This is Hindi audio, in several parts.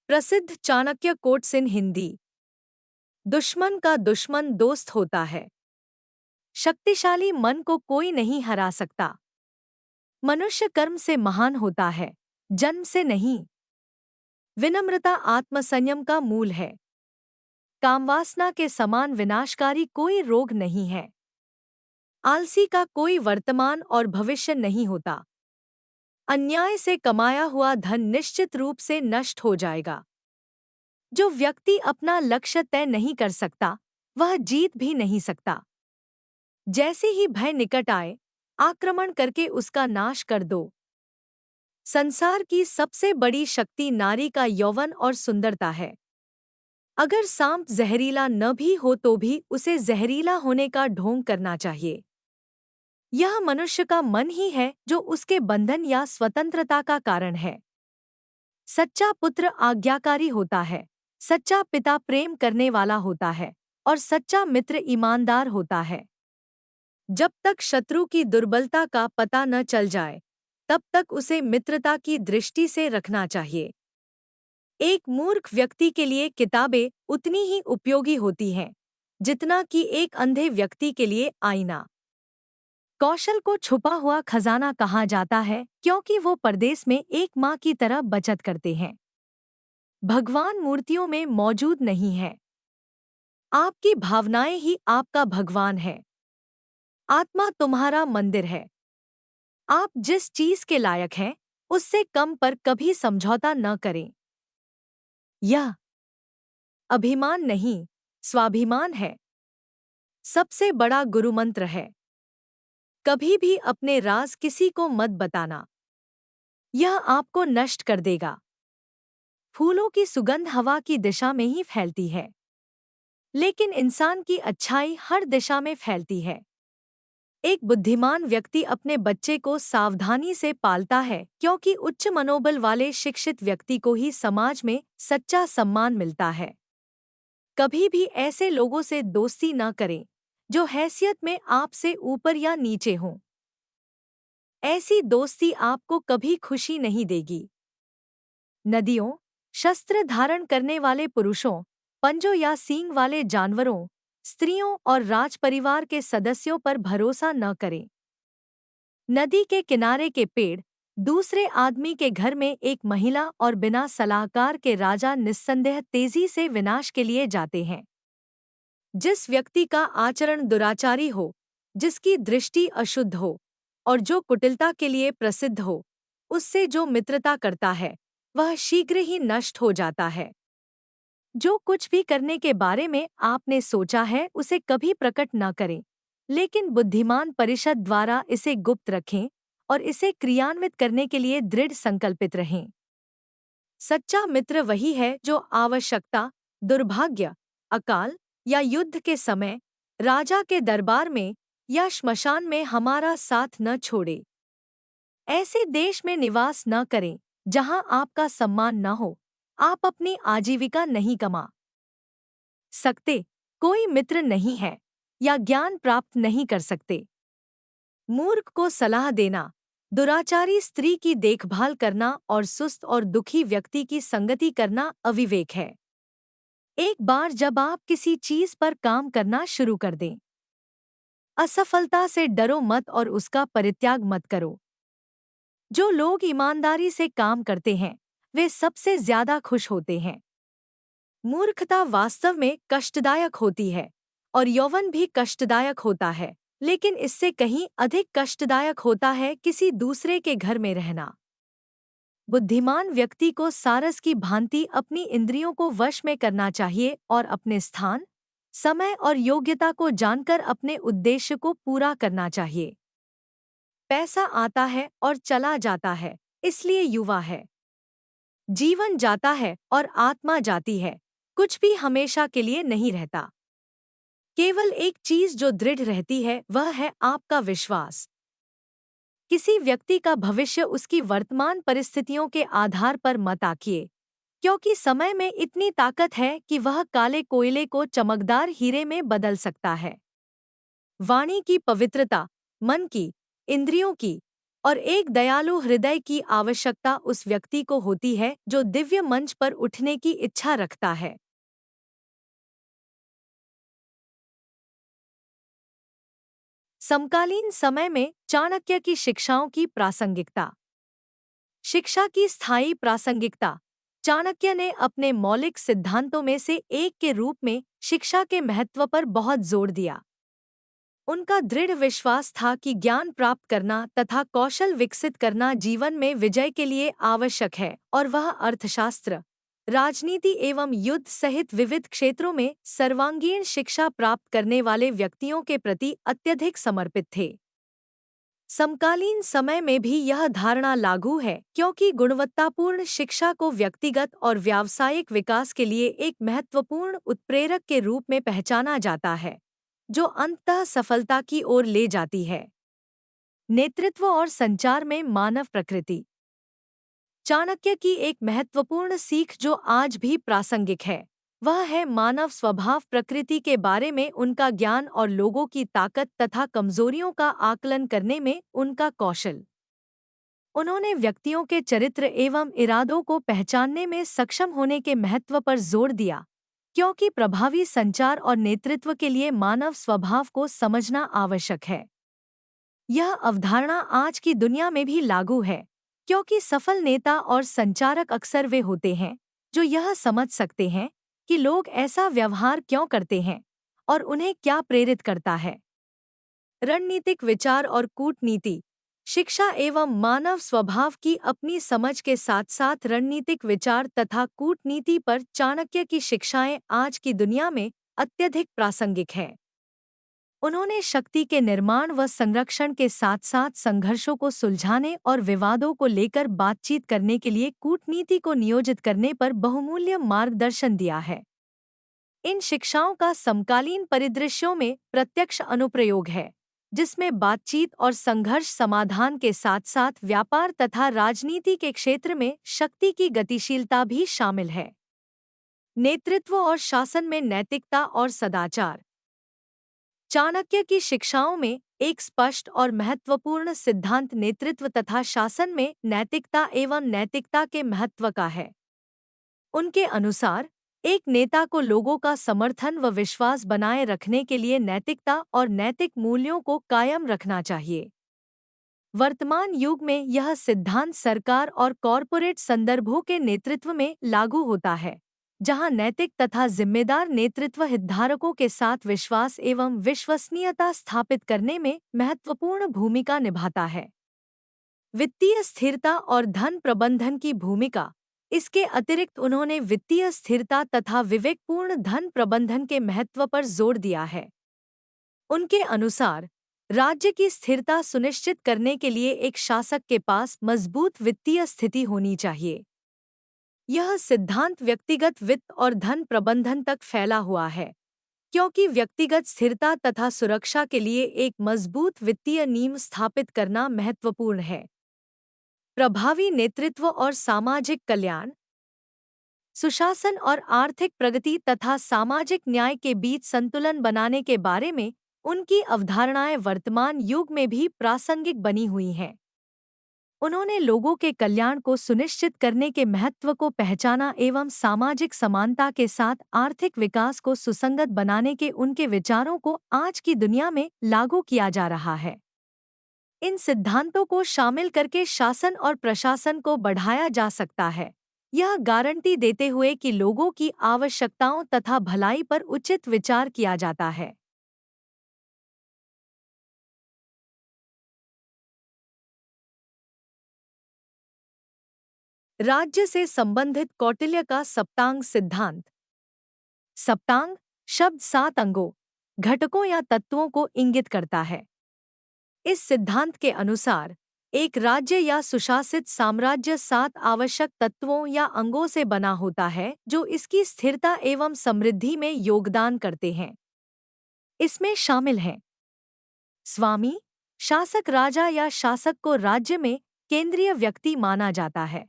प्रसिद्ध चाणक्य कोट्स इन हिंदी। दुश्मन का दुश्मन दोस्त होता है। शक्तिशाली मन को कोई नहीं हरा सकता। मनुष्य कर्म से महान होता है, जन्म से नहीं। विनम्रता आत्मसंयम का मूल है। कामवासना के समान विनाशकारी कोई रोग नहीं है। आलसी का कोई वर्तमान और भविष्य नहीं होता। अन्याय से कमाया हुआ धन निश्चित रूप से नष्ट हो जाएगा। जो व्यक्ति अपना लक्ष्य तय नहीं कर सकता, वह जीत भी नहीं सकता। जैसे ही भय निकट आए, आक्रमण करके उसका नाश कर दो। संसार की सबसे बड़ी शक्ति नारी का यौवन और सुंदरता है। अगर सांप जहरीला न भी हो तो भी उसे जहरीला होने का ढोंग करना चाहिए। यह मनुष्य का मन ही है जो उसके बंधन या स्वतंत्रता का कारण है। सच्चा पुत्र आज्ञाकारी होता है, सच्चा पिता प्रेम करने वाला होता है और सच्चा मित्र ईमानदार होता है। जब तक शत्रु की दुर्बलता का पता न चल जाए, तब तक उसे मित्रता की दृष्टि से रखना चाहिए। एक मूर्ख व्यक्ति के लिए किताबें उतनी ही उपयोगी होती हैं, जितना कि एक अंधे व्यक्ति के लिए आईना। कौशल को छुपा हुआ खजाना कहा जाता है क्योंकि वो परदेश में एक माँ की तरह बचत करते हैं। भगवान मूर्तियों में मौजूद नहीं है। आपकी भावनाएं ही आपका भगवान है। आत्मा तुम्हारा मंदिर है। आप जिस चीज के लायक हैं, उससे कम पर कभी समझौता न करें। यह अभिमान नहीं, स्वाभिमान है। सबसे बड़ा गुरुमंत्र है। कभी भी अपने राज किसी को मत बताना। यह आपको नष्ट कर देगा। फूलों की सुगंध हवा की दिशा में ही फैलती है, लेकिन इंसान की अच्छाई हर दिशा में फैलती है। एक बुद्धिमान व्यक्ति अपने बच्चे को सावधानी से पालता है क्योंकि उच्च मनोबल वाले शिक्षित व्यक्ति को ही समाज में सच्चा सम्मान मिलता है। कभी भी ऐसे लोगों से दोस्ती न करें जो हैसियत में आपसे ऊपर या नीचे हों। ऐसी दोस्ती आपको कभी खुशी नहीं देगी। नदियों, शस्त्र धारण करने वाले पुरुषों, पंजों या सींग वाले जानवरों, स्त्रियों और राजपरिवार के सदस्यों पर भरोसा न करें। नदी के किनारे के पेड़, दूसरे आदमी के घर में एक महिला और बिना सलाहकार के राजा निस्संदेह तेजी से विनाश के लिए जाते हैं। जिस व्यक्ति का आचरण दुराचारी हो, जिसकी दृष्टि अशुद्ध हो और जो कुटिलता के लिए प्रसिद्ध हो, उससे जो मित्रता करता है, वह शीघ्र ही नष्ट हो जाता है। जो कुछ भी करने के बारे में आपने सोचा है उसे कभी प्रकट न करें, लेकिन बुद्धिमान परिषद द्वारा इसे गुप्त रखें और इसे क्रियान्वित करने के लिए दृढ़ संकल्पित रहें। सच्चा मित्र वही है जो आवश्यकता, दुर्भाग्य, अकाल या युद्ध के समय, राजा के दरबार में या श्मशान में हमारा साथ न छोड़े। ऐसे देश में निवास न करें जहां आपका सम्मान न हो। आप अपनी आजीविका नहीं कमा सकते, कोई मित्र नहीं है या ज्ञान प्राप्त नहीं कर सकते। मूर्ख को सलाह देना, दुराचारी स्त्री की देखभाल करना और सुस्त और दुखी व्यक्ति की संगति करना अविवेक है। एक बार जब आप किसी चीज पर काम करना शुरू कर दें, असफलता से डरो मत और उसका परित्याग मत करो। जो लोग ईमानदारी से काम करते हैं, वे सबसे ज्यादा खुश होते हैं। मूर्खता वास्तव में कष्टदायक होती है और यौवन भी कष्टदायक होता है, लेकिन इससे कहीं अधिक कष्टदायक होता है किसी दूसरे के घर में रहना। बुद्धिमान व्यक्ति को सारस की भांति अपनी इंद्रियों को वश में करना चाहिए और अपने स्थान, समय और योग्यता को जानकर अपने उद्देश्य को पूरा करना चाहिए। पैसा आता है और चला जाता है, इसलिए युवा है। जीवन जाता है और आत्मा जाती है, कुछ भी हमेशा के लिए नहीं रहता। केवल एक चीज जो दृढ़ रहती है वह है आपका विश्वास। किसी व्यक्ति का भविष्य उसकी वर्तमान परिस्थितियों के आधार पर मत आंकिए, क्योंकि समय में इतनी ताकत है कि वह काले कोयले को चमकदार हीरे में बदल सकता है। वाणी की पवित्रता, मन की, इंद्रियों की और एक दयालु हृदय की आवश्यकता उस व्यक्ति को होती है जो दिव्य मंच पर उठने की इच्छा रखता है। समकालीन समय में चाणक्य की शिक्षाओं की प्रासंगिकता। शिक्षा की स्थायी प्रासंगिकता। चाणक्य ने अपने मौलिक सिद्धांतों में से एक के रूप में शिक्षा के महत्व पर बहुत जोर दिया। उनका दृढ़ विश्वास था कि ज्ञान प्राप्त करना तथा कौशल विकसित करना जीवन में विजय के लिए आवश्यक है और वह अर्थशास्त्र, राजनीति एवं युद्ध सहित विविध क्षेत्रों में सर्वांगीण शिक्षा प्राप्त करने वाले व्यक्तियों के प्रति अत्यधिक समर्पित थे। समकालीन समय में भी यह धारणा लागू है क्योंकि गुणवत्तापूर्ण शिक्षा को व्यक्तिगत और व्यावसायिक विकास के लिए एक महत्वपूर्ण उत्प्रेरक के रूप में पहचाना जाता है, जो अंततः सफलता की ओर ले जाती है। नेतृत्व और संचार में मानव प्रकृति। चाणक्य की एक महत्वपूर्ण सीख जो आज भी प्रासंगिक है, वह है मानव स्वभाव प्रकृति के बारे में उनका ज्ञान और लोगों की ताकत तथा कमजोरियों का आकलन करने में उनका कौशल। उन्होंने व्यक्तियों के चरित्र एवं इरादों को पहचानने में सक्षम होने के महत्व पर जोर दिया, क्योंकि प्रभावी संचार और नेतृत्व के लिए मानव स्वभाव को समझना आवश्यक है। यह अवधारणा आज की दुनिया में भी लागू है, क्योंकि सफल नेता और संचारक अक्सर वे होते हैं जो यह समझ सकते हैं कि लोग ऐसा व्यवहार क्यों करते हैं और उन्हें क्या प्रेरित करता है। रणनीतिक विचार और कूटनीति। शिक्षा एवं मानव स्वभाव की अपनी समझ के साथ साथ रणनीतिक विचार तथा कूटनीति पर चाणक्य की शिक्षाएं आज की दुनिया में अत्यधिक प्रासंगिक हैं। उन्होंने शक्ति के निर्माण व संरक्षण के साथ साथ संघर्षों को सुलझाने और विवादों को लेकर बातचीत करने के लिए कूटनीति को नियोजित करने पर बहुमूल्य मार्गदर्शन दिया है। इन शिक्षाओं का समकालीन परिदृश्यों में प्रत्यक्ष अनुप्रयोग है, जिसमें बातचीत और संघर्ष समाधान के साथ साथ व्यापार तथा राजनीति के क्षेत्र में शक्ति की गतिशीलता भी शामिल है। नेतृत्व और शासन में नैतिकता और सदाचार। चाणक्य की शिक्षाओं में एक स्पष्ट और महत्वपूर्ण सिद्धांत नेतृत्व तथा शासन में नैतिकता एवं नैतिकता के महत्व का है। उनके अनुसार एक नेता को लोगों का समर्थन व विश्वास बनाए रखने के लिए नैतिकता और नैतिक मूल्यों को कायम रखना चाहिए। वर्तमान युग में यह सिद्धांत सरकार और कॉरपोरेट संदर्भों के नेतृत्व में लागू होता है, जहां नैतिक तथा जिम्मेदार नेतृत्व हितधारकों के साथ विश्वास एवं विश्वसनीयता स्थापित करने में महत्वपूर्ण भूमिका निभाता है। वित्तीय स्थिरता और धन प्रबंधन की भूमिका। इसके अतिरिक्त उन्होंने वित्तीय स्थिरता तथा विवेकपूर्ण धन प्रबंधन के महत्व पर जोर दिया है। उनके अनुसार राज्य की स्थिरता सुनिश्चित करने के लिए एक शासक के पास मजबूत वित्तीय स्थिति होनी चाहिए। यह सिद्धांत व्यक्तिगत वित्त और धन प्रबंधन तक फैला हुआ है, क्योंकि व्यक्तिगत स्थिरता तथा सुरक्षा के लिए एक मजबूत वित्तीय नींव स्थापित करना महत्वपूर्ण है। प्रभावी नेतृत्व और सामाजिक कल्याण। सुशासन और आर्थिक प्रगति तथा सामाजिक न्याय के बीच संतुलन बनाने के बारे में उनकी अवधारणाएं वर्तमान युग में भी प्रासंगिक बनी हुई हैं। उन्होंने लोगों के कल्याण को सुनिश्चित करने के महत्व को पहचाना एवं सामाजिक समानता के साथ आर्थिक विकास को सुसंगत बनाने के उनके विचारों को आज की दुनिया में लागू किया जा रहा है। इन सिद्धांतों को शामिल करके शासन और प्रशासन को बढ़ाया जा सकता है, यह गारंटी देते हुए कि लोगों की आवश्यकताओं तथा भलाई पर उचित विचार किया जाता है। राज्य से संबंधित कौटिल्य का सप्तांग सिद्धांत। सप्तांग शब्द 7 अंगों, घटकों या तत्वों को इंगित करता है। इस सिद्धांत के अनुसार एक राज्य या सुशासित साम्राज्य 7 आवश्यक तत्वों या अंगों से बना होता है जो इसकी स्थिरता एवं समृद्धि में योगदान करते हैं। इसमें शामिल हैं स्वामी, शासक। राजा या शासक को राज्य में केंद्रीय व्यक्ति माना जाता है।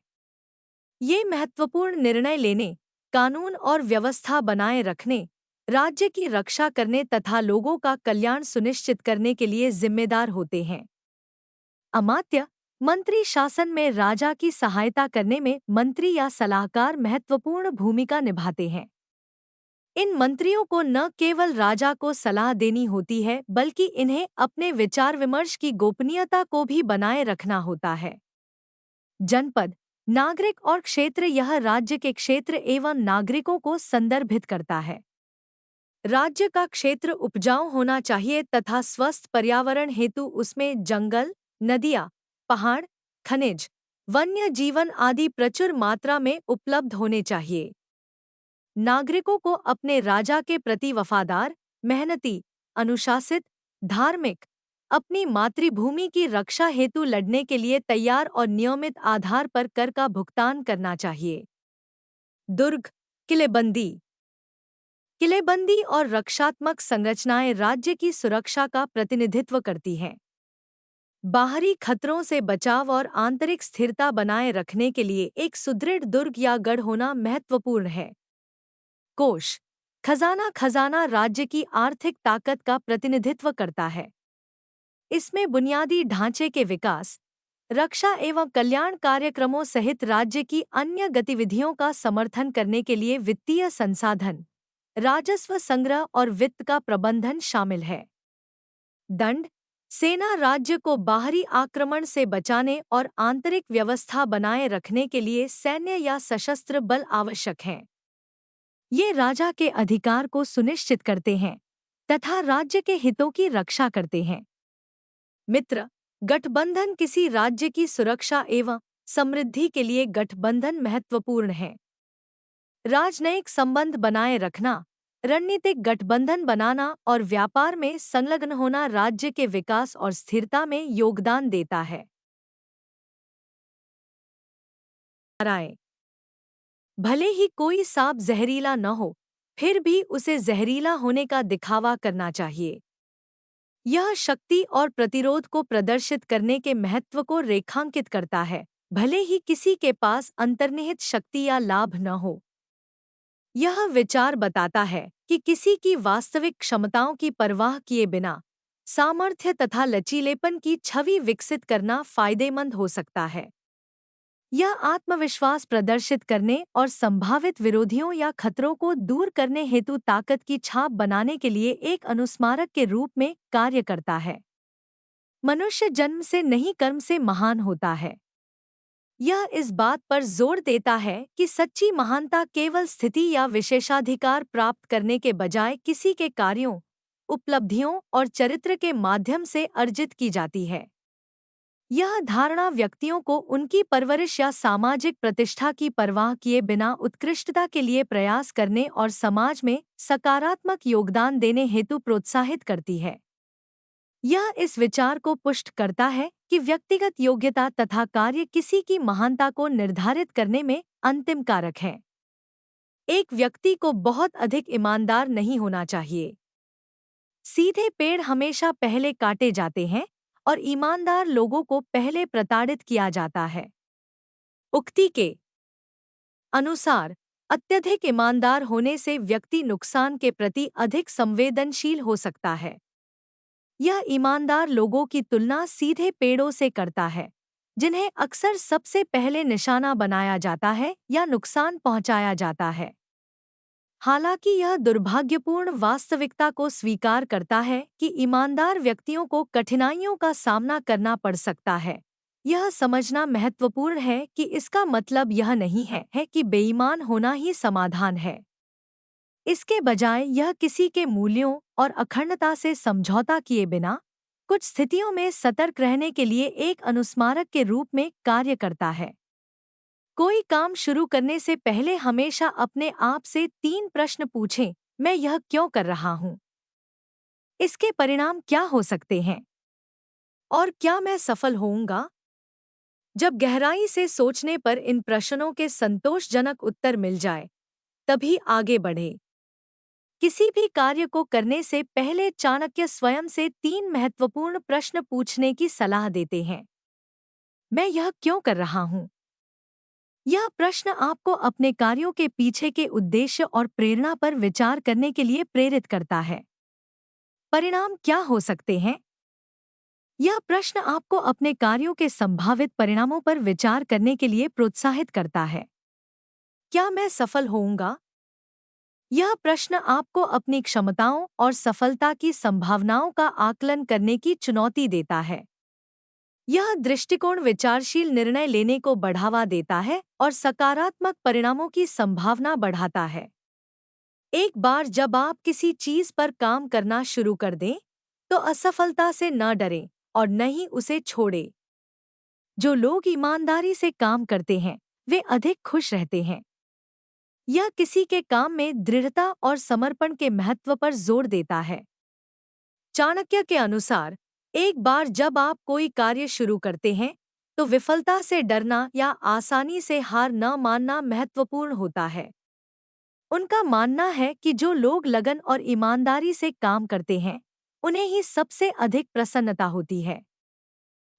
ये महत्वपूर्ण निर्णय लेने, कानून और व्यवस्था बनाए रखने, राज्य की रक्षा करने तथा लोगों का कल्याण सुनिश्चित करने के लिए जिम्मेदार होते हैं। अमात्य, मंत्री शासन में राजा की सहायता करने में मंत्री या सलाहकार महत्वपूर्ण भूमिका निभाते हैं। इन मंत्रियों को न केवल राजा को सलाह देनी होती है, बल्कि इन्हें अपने विचार विमर्श की गोपनीयता को भी बनाए रखना होता है। जनपद, नागरिक और क्षेत्र, यह राज्य के क्षेत्र एवं नागरिकों को संदर्भित करता है। राज्य का क्षेत्र उपजाऊ होना चाहिए तथा स्वस्थ पर्यावरण हेतु उसमें जंगल, नदियाँ, पहाड़, खनिज, वन्य जीवन आदि प्रचुर मात्रा में उपलब्ध होने चाहिए। नागरिकों को अपने राजा के प्रति वफादार, मेहनती, अनुशासित, धार्मिक, अपनी मातृभूमि की रक्षा हेतु लड़ने के लिए तैयार और नियमित आधार पर कर का भुगतान करना चाहिए। दुर्ग, किलेबंदी। किलेबंदी और रक्षात्मक संरचनाएं राज्य की सुरक्षा का प्रतिनिधित्व करती हैं। बाहरी खतरों से बचाव और आंतरिक स्थिरता बनाए रखने के लिए एक सुदृढ़ दुर्ग या गढ़ होना महत्वपूर्ण है। कोष, खजाना। खजाना राज्य की आर्थिक ताकत का प्रतिनिधित्व करता है। इसमें बुनियादी ढांचे के विकास, रक्षा एवं कल्याण कार्यक्रमों सहित राज्य की अन्य गतिविधियों का समर्थन करने के लिए वित्तीय संसाधन, राजस्व संग्रह और वित्त का प्रबंधन शामिल है। दंड, सेना राज्य को बाहरी आक्रमण से बचाने और आंतरिक व्यवस्था बनाए रखने के लिए सैन्य या सशस्त्र बल आवश्यक हैं। ये राजा के अधिकार को सुनिश्चित करते हैं तथा राज्य के हितों की रक्षा करते हैं। मित्र, गठबंधन किसी राज्य की सुरक्षा एवं समृद्धि के लिए गठबंधन महत्वपूर्ण है। राजनयिक संबंध बनाए रखना, रणनीतिक गठबंधन बनाना और व्यापार में संलग्न होना राज्य के विकास और स्थिरता में योगदान देता है। भले ही कोई सांप जहरीला न हो, फिर भी उसे जहरीला होने का दिखावा करना चाहिए। यह शक्ति और प्रतिरोध को प्रदर्शित करने के महत्व को रेखांकित करता है, भले ही किसी के पास अंतर्निहित शक्ति या लाभ न हो। यह विचार बताता है कि किसी की वास्तविक क्षमताओं की परवाह किए बिना सामर्थ्य तथा लचीलेपन की छवि विकसित करना फायदेमंद हो सकता है। यह आत्मविश्वास प्रदर्शित करने और संभावित विरोधियों या खतरों को दूर करने हेतु ताकत की छाप बनाने के लिए एक अनुस्मारक के रूप में कार्य करता है। मनुष्य जन्म से नहीं कर्म से महान होता है। यह इस बात पर जोर देता है कि सच्ची महानता केवल स्थिति या विशेषाधिकार प्राप्त करने के बजाय किसी के कार्यों, उपलब्धियों और चरित्र के माध्यम से अर्जित की जाती है। यह धारणा व्यक्तियों को उनकी परवरिश या सामाजिक प्रतिष्ठा की परवाह किए बिना उत्कृष्टता के लिए प्रयास करने और समाज में सकारात्मक योगदान देने हेतु प्रोत्साहित करती है। यह इस विचार को पुष्ट करता है कि व्यक्तिगत योग्यता तथा कार्य किसी की महानता को निर्धारित करने में अंतिम कारक है। एक व्यक्ति को बहुत अधिक ईमानदार नहीं होना चाहिए। सीधे पेड़ हमेशा पहले काटे जाते हैं और ईमानदार लोगों को पहले प्रताड़ित किया जाता है। उक्ति के अनुसार अत्यधिक ईमानदार होने से व्यक्ति नुकसान के प्रति अधिक संवेदनशील हो सकता है। यह ईमानदार लोगों की तुलना सीधे पेड़ों से करता है, जिन्हें अक्सर सबसे पहले निशाना बनाया जाता है या नुकसान पहुंचाया जाता है। हालांकि यह दुर्भाग्यपूर्ण वास्तविकता को स्वीकार करता है कि ईमानदार व्यक्तियों को कठिनाइयों का सामना करना पड़ सकता है। यह समझना महत्वपूर्ण है कि इसका मतलब यह नहीं है कि बेईमान होना ही समाधान है। इसके बजाय यह किसी के मूल्यों और अखंडता से समझौता किए बिना कुछ स्थितियों में सतर्क रहने के लिए एक अनुस्मारक के रूप में कार्य करता है। कोई काम शुरू करने से पहले हमेशा अपने आप से 3 प्रश्न पूछें। मैं यह क्यों कर रहा हूँ? इसके परिणाम क्या हो सकते हैं? और क्या मैं सफल होऊंगा? जब गहराई से सोचने पर इन प्रश्नों के संतोषजनक उत्तर मिल जाए, तभी आगे बढ़े। किसी भी कार्य को करने से पहले चाणक्य स्वयं से 3 महत्वपूर्ण प्रश्न पूछने की सलाह देते हैं। मैं यह क्यों कर रहा हूँ? यह प्रश्न आपको अपने कार्यों के पीछे के उद्देश्य और प्रेरणा पर विचार करने के लिए प्रेरित करता है। परिणाम क्या हो सकते हैं? यह प्रश्न आपको अपने कार्यों के संभावित परिणामों पर विचार करने के लिए प्रोत्साहित करता है। क्या मैं सफल होऊंगा? यह प्रश्न आपको अपनी क्षमताओं और सफलता की संभावनाओं का आकलन करने की चुनौती देता है। यह दृष्टिकोण विचारशील निर्णय लेने को बढ़ावा देता है और सकारात्मक परिणामों की संभावना बढ़ाता है। एक बार जब आप किसी चीज पर काम करना शुरू कर दें, तो असफलता से न डरें और न ही उसे छोड़ें। जो लोग ईमानदारी से काम करते हैं, वे अधिक खुश रहते हैं। यह किसी के काम में दृढ़ता और समर्पण के महत्व पर जोर देता है। चाणक्य के अनुसार, एक बार जब आप कोई कार्य शुरू करते हैं, तो विफलता से डरना या आसानी से हार न मानना महत्वपूर्ण होता है। उनका मानना है कि जो लोग लगन और ईमानदारी से काम करते हैं, उन्हें ही सबसे अधिक प्रसन्नता होती है।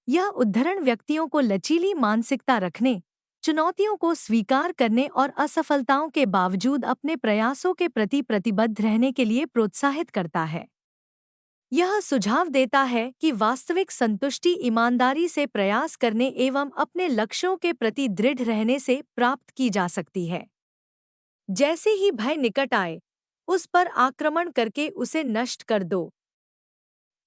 यह उद्धरण व्यक्तियों को लचीली मानसिकता रखने, चुनौतियों को स्वीकार करने और असफलताओं के बावजूद अपने प्रयासों के प्रति प्रतिबद्ध रहने के लिए प्रोत्साहित करता है। यह सुझाव देता है कि वास्तविक संतुष्टि ईमानदारी से प्रयास करने एवं अपने लक्ष्यों के प्रति दृढ़ रहने से प्राप्त की जा सकती है। जैसे ही भय निकट आए, उस पर आक्रमण करके उसे नष्ट कर दो।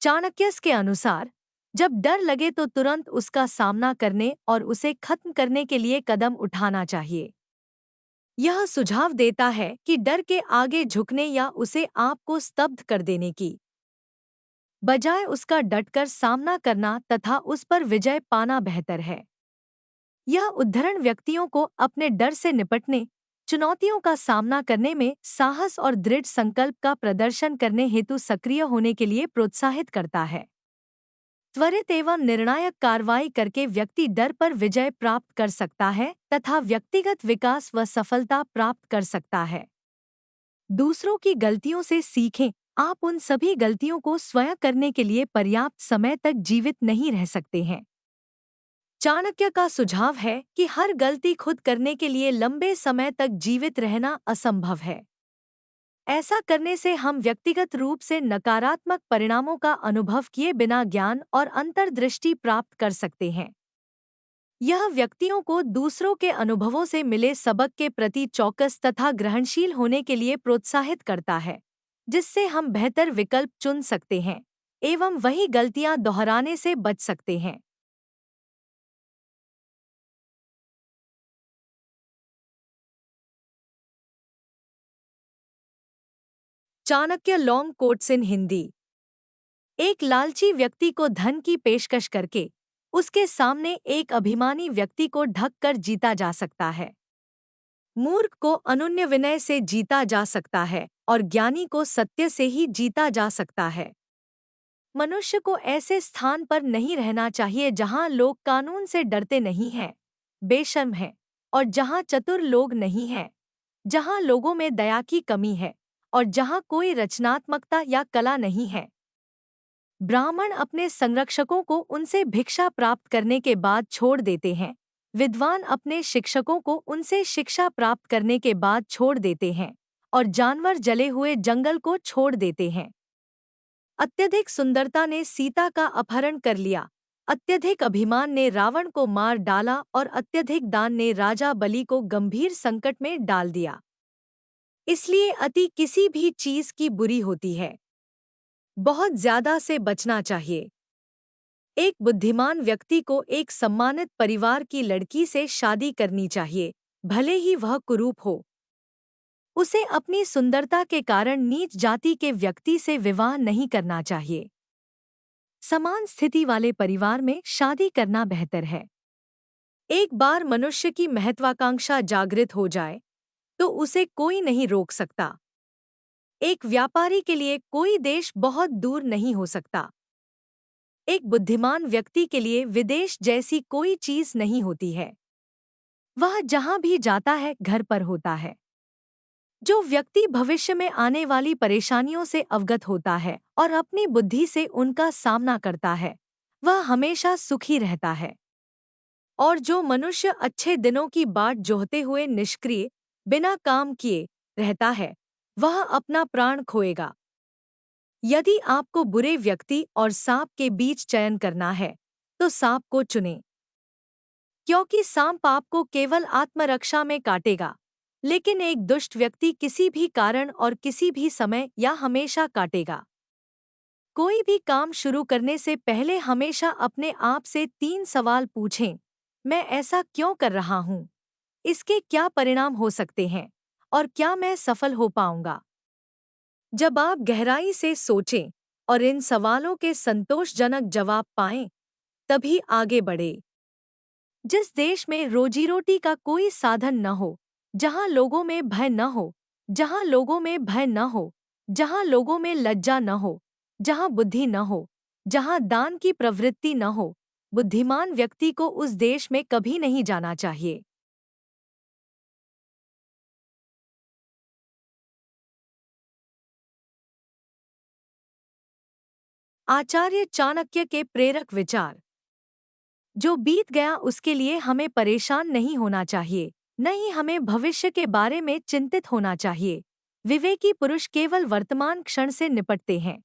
चाणक्य के अनुसार, जब डर लगे तो तुरंत उसका सामना करने और उसे खत्म करने के लिए कदम उठाना चाहिए। यह सुझाव देता है कि डर के आगे झुकने या उसे आपको स्तब्ध कर देने की बजाय उसका डटकर सामना करना तथा उस पर विजय पाना बेहतर है। यह उद्धरण व्यक्तियों को अपने डर से निपटने, चुनौतियों का सामना करने में साहस और दृढ़ संकल्प का प्रदर्शन करने हेतु सक्रिय होने के लिए प्रोत्साहित करता है। त्वरित एवं निर्णायक कार्रवाई करके व्यक्ति डर पर विजय प्राप्त कर सकता है तथा व्यक्तिगत विकास व सफलता प्राप्त कर सकता है। दूसरों की गलतियों से सीखें। आप उन सभी गलतियों को स्वयं करने के लिए पर्याप्त समय तक जीवित नहीं रह सकते हैं। चाणक्य का सुझाव है कि हर गलती खुद करने के लिए लंबे समय तक जीवित रहना असंभव है। ऐसा करने से हम व्यक्तिगत रूप से नकारात्मक परिणामों का अनुभव किए बिना ज्ञान और अंतर्दृष्टि प्राप्त कर सकते हैं। यह व्यक्तियों को दूसरों के अनुभवों से मिले सबक के प्रति चौकस तथा ग्रहणशील होने के लिए प्रोत्साहित करता है, जिससे हम बेहतर विकल्प चुन सकते हैं एवं वही गलतियां दोहराने से बच सकते हैं। Chanakya long quotes in Hindi. एक लालची व्यक्ति को धन की पेशकश करके उसके सामने एक अभिमानी व्यक्ति को ढक कर जीता जा सकता है। मूर्ख को अनन्य विनय से जीता जा सकता है और ज्ञानी को सत्य से ही जीता जा सकता है। मनुष्य को ऐसे स्थान पर नहीं रहना चाहिए जहां लोग कानून से डरते नहीं हैं, बेशर्म हैं, और जहां चतुर लोग नहीं हैं, जहां लोगों में दया की कमी है और जहां कोई रचनात्मकता या कला नहीं है। ब्राह्मण अपने संरक्षकों को उनसे भिक्षा प्राप्त करने के बाद छोड़ देते हैं। विद्वान अपने शिक्षकों को उनसे शिक्षा प्राप्त करने के बाद छोड़ देते हैं और जानवर जले हुए जंगल को छोड़ देते हैं। अत्यधिक सुंदरता ने सीता का अपहरण कर लिया, अत्यधिक अभिमान ने रावण को मार डाला और अत्यधिक दान ने राजा बलि को गंभीर संकट में डाल दिया। इसलिए अति किसी भी चीज की बुरी होती है। बहुत ज्यादा से बचना चाहिए। एक बुद्धिमान व्यक्ति को एक सम्मानित परिवार की लड़की से शादी करनी चाहिए, भले ही वह कुरूप हो। उसे अपनी सुंदरता के कारण नीच जाति के व्यक्ति से विवाह नहीं करना चाहिए। समान स्थिति वाले परिवार में शादी करना बेहतर है। एक बार मनुष्य की महत्वाकांक्षा जागृत हो जाए, तो उसे कोई नहीं रोक सकता। एक व्यापारी के लिए कोई देश बहुत दूर नहीं हो सकता। एक बुद्धिमान व्यक्ति के लिए विदेश जैसी कोई चीज नहीं होती है। वह जहां भी जाता है घर पर होता है। जो व्यक्ति भविष्य में आने वाली परेशानियों से अवगत होता है और अपनी बुद्धि से उनका सामना करता है, वह हमेशा सुखी रहता है। और जो मनुष्य अच्छे दिनों की बाट जोहते हुए निष्क्रिय, बिना काम किए रहता है, वह अपना प्राण खोएगा। यदि आपको बुरे व्यक्ति और सांप के बीच चयन करना है, तो सांप को चुनें, क्योंकि सांप आपको केवल आत्मरक्षा में काटेगा, लेकिन एक दुष्ट व्यक्ति किसी भी कारण और किसी भी समय या हमेशा काटेगा। कोई भी काम शुरू करने से पहले हमेशा अपने आप से 3 सवाल पूछें। मैं ऐसा क्यों कर रहा हूँ? इसके क्या परिणाम हो सकते हैं? और क्या मैं सफल हो पाऊंगा? जब आप गहराई से सोचें और इन सवालों के संतोषजनक जवाब पाएं, तभी आगे बढ़े। जिस देश में रोजी-रोटी का कोई साधन न हो, जहां लोगों में भय न हो, जहां लोगों में भय न हो, जहां लोगों में लज्जा न हो, जहां बुद्धि न हो, जहां दान की प्रवृत्ति न हो, बुद्धिमान व्यक्ति को उस देश में कभी नहीं जाना चाहिए। आचार्य चाणक्य के प्रेरक विचार। जो बीत गया उसके लिए हमें परेशान नहीं होना चाहिए, न ही हमें भविष्य के बारे में चिंतित होना चाहिए। विवेकी पुरुष केवल वर्तमान क्षण से निपटते हैं।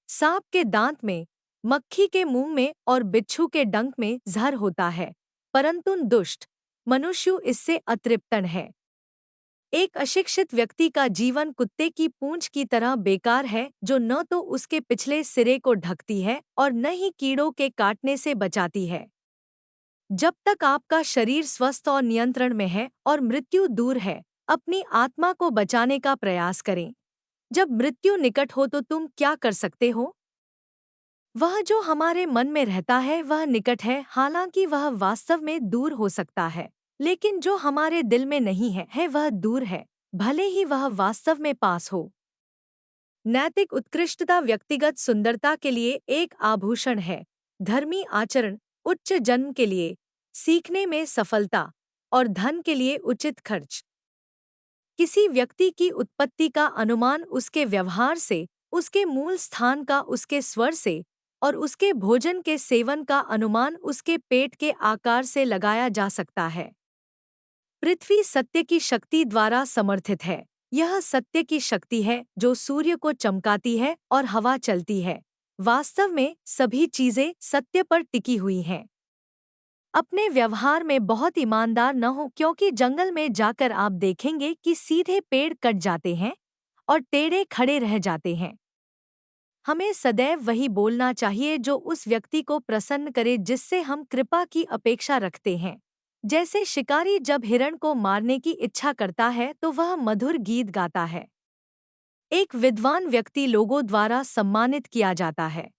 सांप के दांत में, मक्खी के मुंह में और बिच्छू के डंक में जहर होता है, परंतु दुष्ट मनुष्य इससे अतृप्तन है। एक अशिक्षित व्यक्ति का जीवन कुत्ते की पूंछ की तरह बेकार है, जो न तो उसके पिछले सिरे को ढकती है और न ही कीड़ों के काटने से बचाती है। जब तक आपका शरीर स्वस्थ और नियंत्रण में है और मृत्यु दूर है, अपनी आत्मा को बचाने का प्रयास करें। जब मृत्यु निकट हो तो तुम क्या कर सकते हो? वह जो हमारे मन में रहता है वह निकट है, हालांकि वह वास्तव में दूर हो सकता है। लेकिन जो हमारे दिल में नहीं है वह दूर है, भले ही वह वास्तव में पास हो। नैतिक उत्कृष्टता व्यक्तिगत सुंदरता के लिए एक आभूषण है। धर्मी आचरण, उच्च जन्म के लिए, सीखने में सफलता और धन के लिए उचित खर्च। किसी व्यक्ति की उत्पत्ति का अनुमान उसके व्यवहार से, उसके मूल स्थान का उसके स्वर से और उसके भोजन के सेवन का अनुमान उसके पेट के आकार से लगाया जा सकता है। पृथ्वी सत्य की शक्ति द्वारा समर्थित है। यह सत्य की शक्ति है जो सूर्य को चमकाती है और हवा चलती है। वास्तव में सभी चीजें सत्य पर टिकी हुई हैं। अपने व्यवहार में बहुत ईमानदार न हो, क्योंकि जंगल में जाकर आप देखेंगे कि सीधे पेड़ कट जाते हैं और टेढ़े खड़े रह जाते हैं। हमें सदैव वही बोलना चाहिए जो उस व्यक्ति को प्रसन्न करे जिससे हम कृपा की अपेक्षा रखते हैं। जैसे शिकारी जब हिरण को मारने की इच्छा करता है तो वह मधुर गीत गाता है। एक विद्वान व्यक्ति लोगों द्वारा सम्मानित किया जाता है।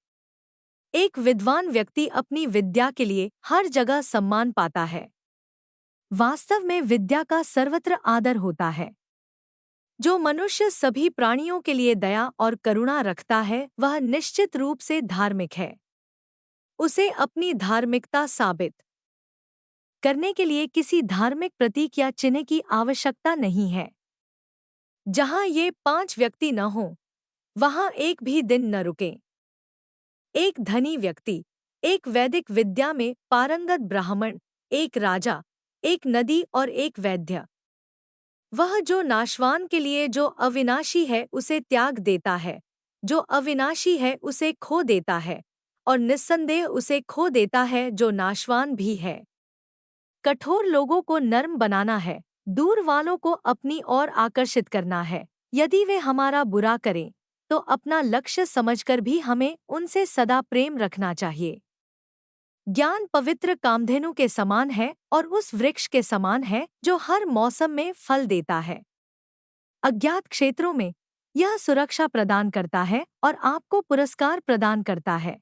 एक विद्वान व्यक्ति अपनी विद्या के लिए हर जगह सम्मान पाता है। वास्तव में विद्या का सर्वत्र आदर होता है। जो मनुष्य सभी प्राणियों के लिए दया और करुणा रखता है वह निश्चित रूप से धार्मिक है। उसे अपनी धार्मिकता साबित करने के लिए किसी धार्मिक प्रतीक या चिन्ह की आवश्यकता नहीं है। जहां ये 5 व्यक्ति न हों, वहां एक भी दिन न रुके। एक धनी व्यक्ति, एक वैदिक विद्या में पारंगत ब्राह्मण, एक राजा, एक नदी और एक वैद्य। वह जो नाशवान के लिए जो अविनाशी है उसे त्याग देता है, जो अविनाशी है उसे खो देता है, और निस्संदेह उसे खो देता है जो नाशवान भी है। कठोर लोगों को नर्म बनाना है, दूर वालों को अपनी ओर आकर्षित करना है। यदि वे हमारा बुरा करें, तो अपना लक्ष्य समझकर भी हमें उनसे सदा प्रेम रखना चाहिए। ज्ञान पवित्र कामधेनु के समान है और उस वृक्ष के समान है जो हर मौसम में फल देता है। अज्ञात क्षेत्रों में यह सुरक्षा प्रदान करता है और आपको पुरस्कार प्रदान करता है।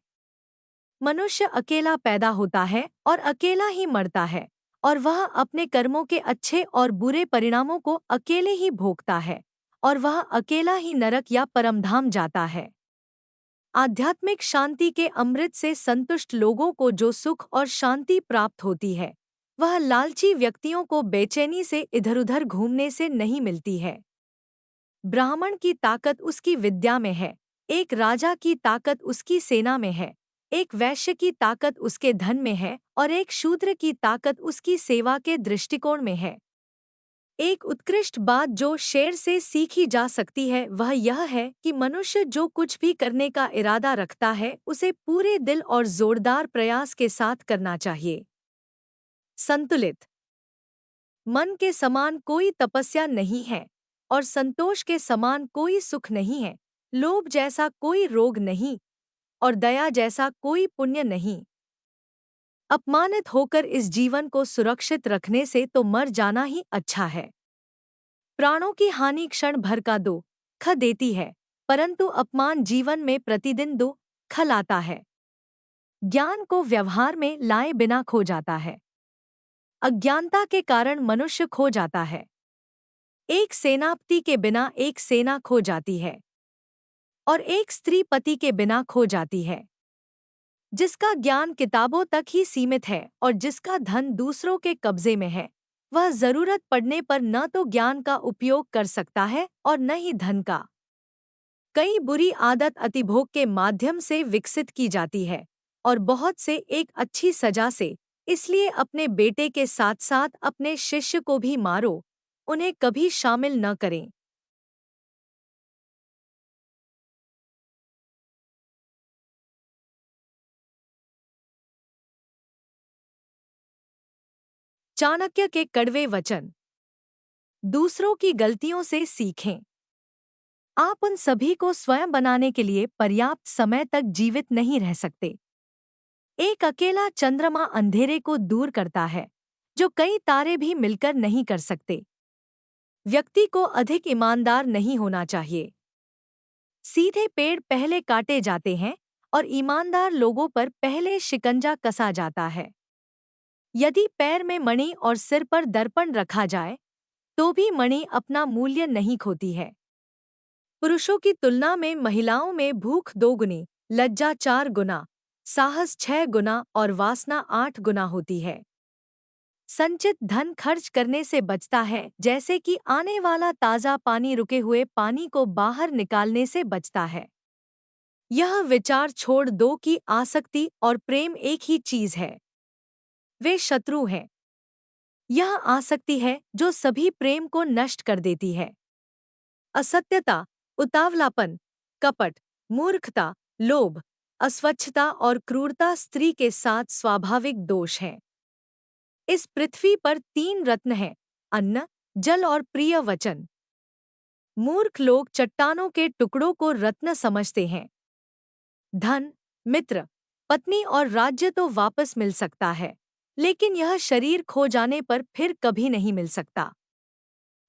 मनुष्य अकेला पैदा होता है और अकेला ही मरता है, और वह अपने कर्मों के अच्छे और बुरे परिणामों को अकेले ही भोगता है, और वह अकेला ही नरक या परमधाम जाता है। आध्यात्मिक शांति के अमृत से संतुष्ट लोगों को जो सुख और शांति प्राप्त होती है, वह लालची व्यक्तियों को बेचैनी से इधर-उधर घूमने से नहीं मिलती है। ब्राह्मण की ताकत उसकी विद्या में है, एक राजा की ताकत उसकी सेना में है, एक वैश्य की ताकत उसके धन में है और एक शूद्र की ताकत उसकी सेवा के दृष्टिकोण में है। एक उत्कृष्ट बात जो शेर से सीखी जा सकती है वह यह है कि मनुष्य जो कुछ भी करने का इरादा रखता है उसे पूरे दिल और जोरदार प्रयास के साथ करना चाहिए। संतुलित मन के समान कोई तपस्या नहीं है और संतोष के समान कोई सुख नहीं है। लोभ जैसा कोई रोग नहीं और दया जैसा कोई पुण्य नहीं। अपमानित होकर इस जीवन को सुरक्षित रखने से तो मर जाना ही अच्छा है। प्राणों की हानि क्षण भर का दुख देती है, परंतु अपमान जीवन में प्रतिदिन दुख लाता है। ज्ञान को व्यवहार में लाए बिना खो जाता है। अज्ञानता के कारण मनुष्य खो जाता है। एक सेनापति के बिना एक सेना खो जाती है और एक स्त्री पति के बिना खो जाती है। जिसका ज्ञान किताबों तक ही सीमित है और जिसका धन दूसरों के कब्जे में है, वह जरूरत पड़ने पर न तो ज्ञान का उपयोग कर सकता है और न ही धन का। कई बुरी आदत अतिभोग के माध्यम से विकसित की जाती है और बहुत से एक अच्छी सजा से। इसलिए अपने बेटे के साथ साथ अपने शिष्य को भी मारो, उन्हें कभी शामिल न करें। चाणक्य के कड़वे वचन। दूसरों की गलतियों से सीखें। आप उन सभी को स्वयं बनाने के लिए पर्याप्त समय तक जीवित नहीं रह सकते। एक अकेला चंद्रमा अंधेरे को दूर करता है, जो कई तारे भी मिलकर नहीं कर सकते। व्यक्ति को अधिक ईमानदार नहीं होना चाहिए। सीधे पेड़ पहले काटे जाते हैं और ईमानदार लोगों पर पहले शिकंजा कसा जाता है। यदि पैर में मणि और सिर पर दर्पण रखा जाए, तो भी मणि अपना मूल्य नहीं खोती है। पुरुषों की तुलना में महिलाओं में भूख 2 गुनी, लज्जा 4 गुना, साहस 6 गुना और वासना 8 गुना होती है। संचित धन खर्च करने से बचता है, जैसे कि आने वाला ताज़ा पानी रुके हुए पानी को बाहर निकालने से बचता है। यह विचार छोड़ दो कि आसक्ति और प्रेम एक ही चीज है। वे शत्रु हैं। यह आसक्ति है जो सभी प्रेम को नष्ट कर देती है। असत्यता, उतावलापन, कपट, मूर्खता, लोभ, अस्वच्छता और क्रूरता स्त्री के साथ स्वाभाविक दोष हैं। इस पृथ्वी पर 3 रत्न हैं: अन्न, जल और प्रिय वचन। मूर्ख लोग चट्टानों के टुकड़ों को रत्न समझते हैं। धन, मित्र, पत्नी और राज्य तो वापस मिल सकता है, लेकिन यह शरीर खो जाने पर फिर कभी नहीं मिल सकता।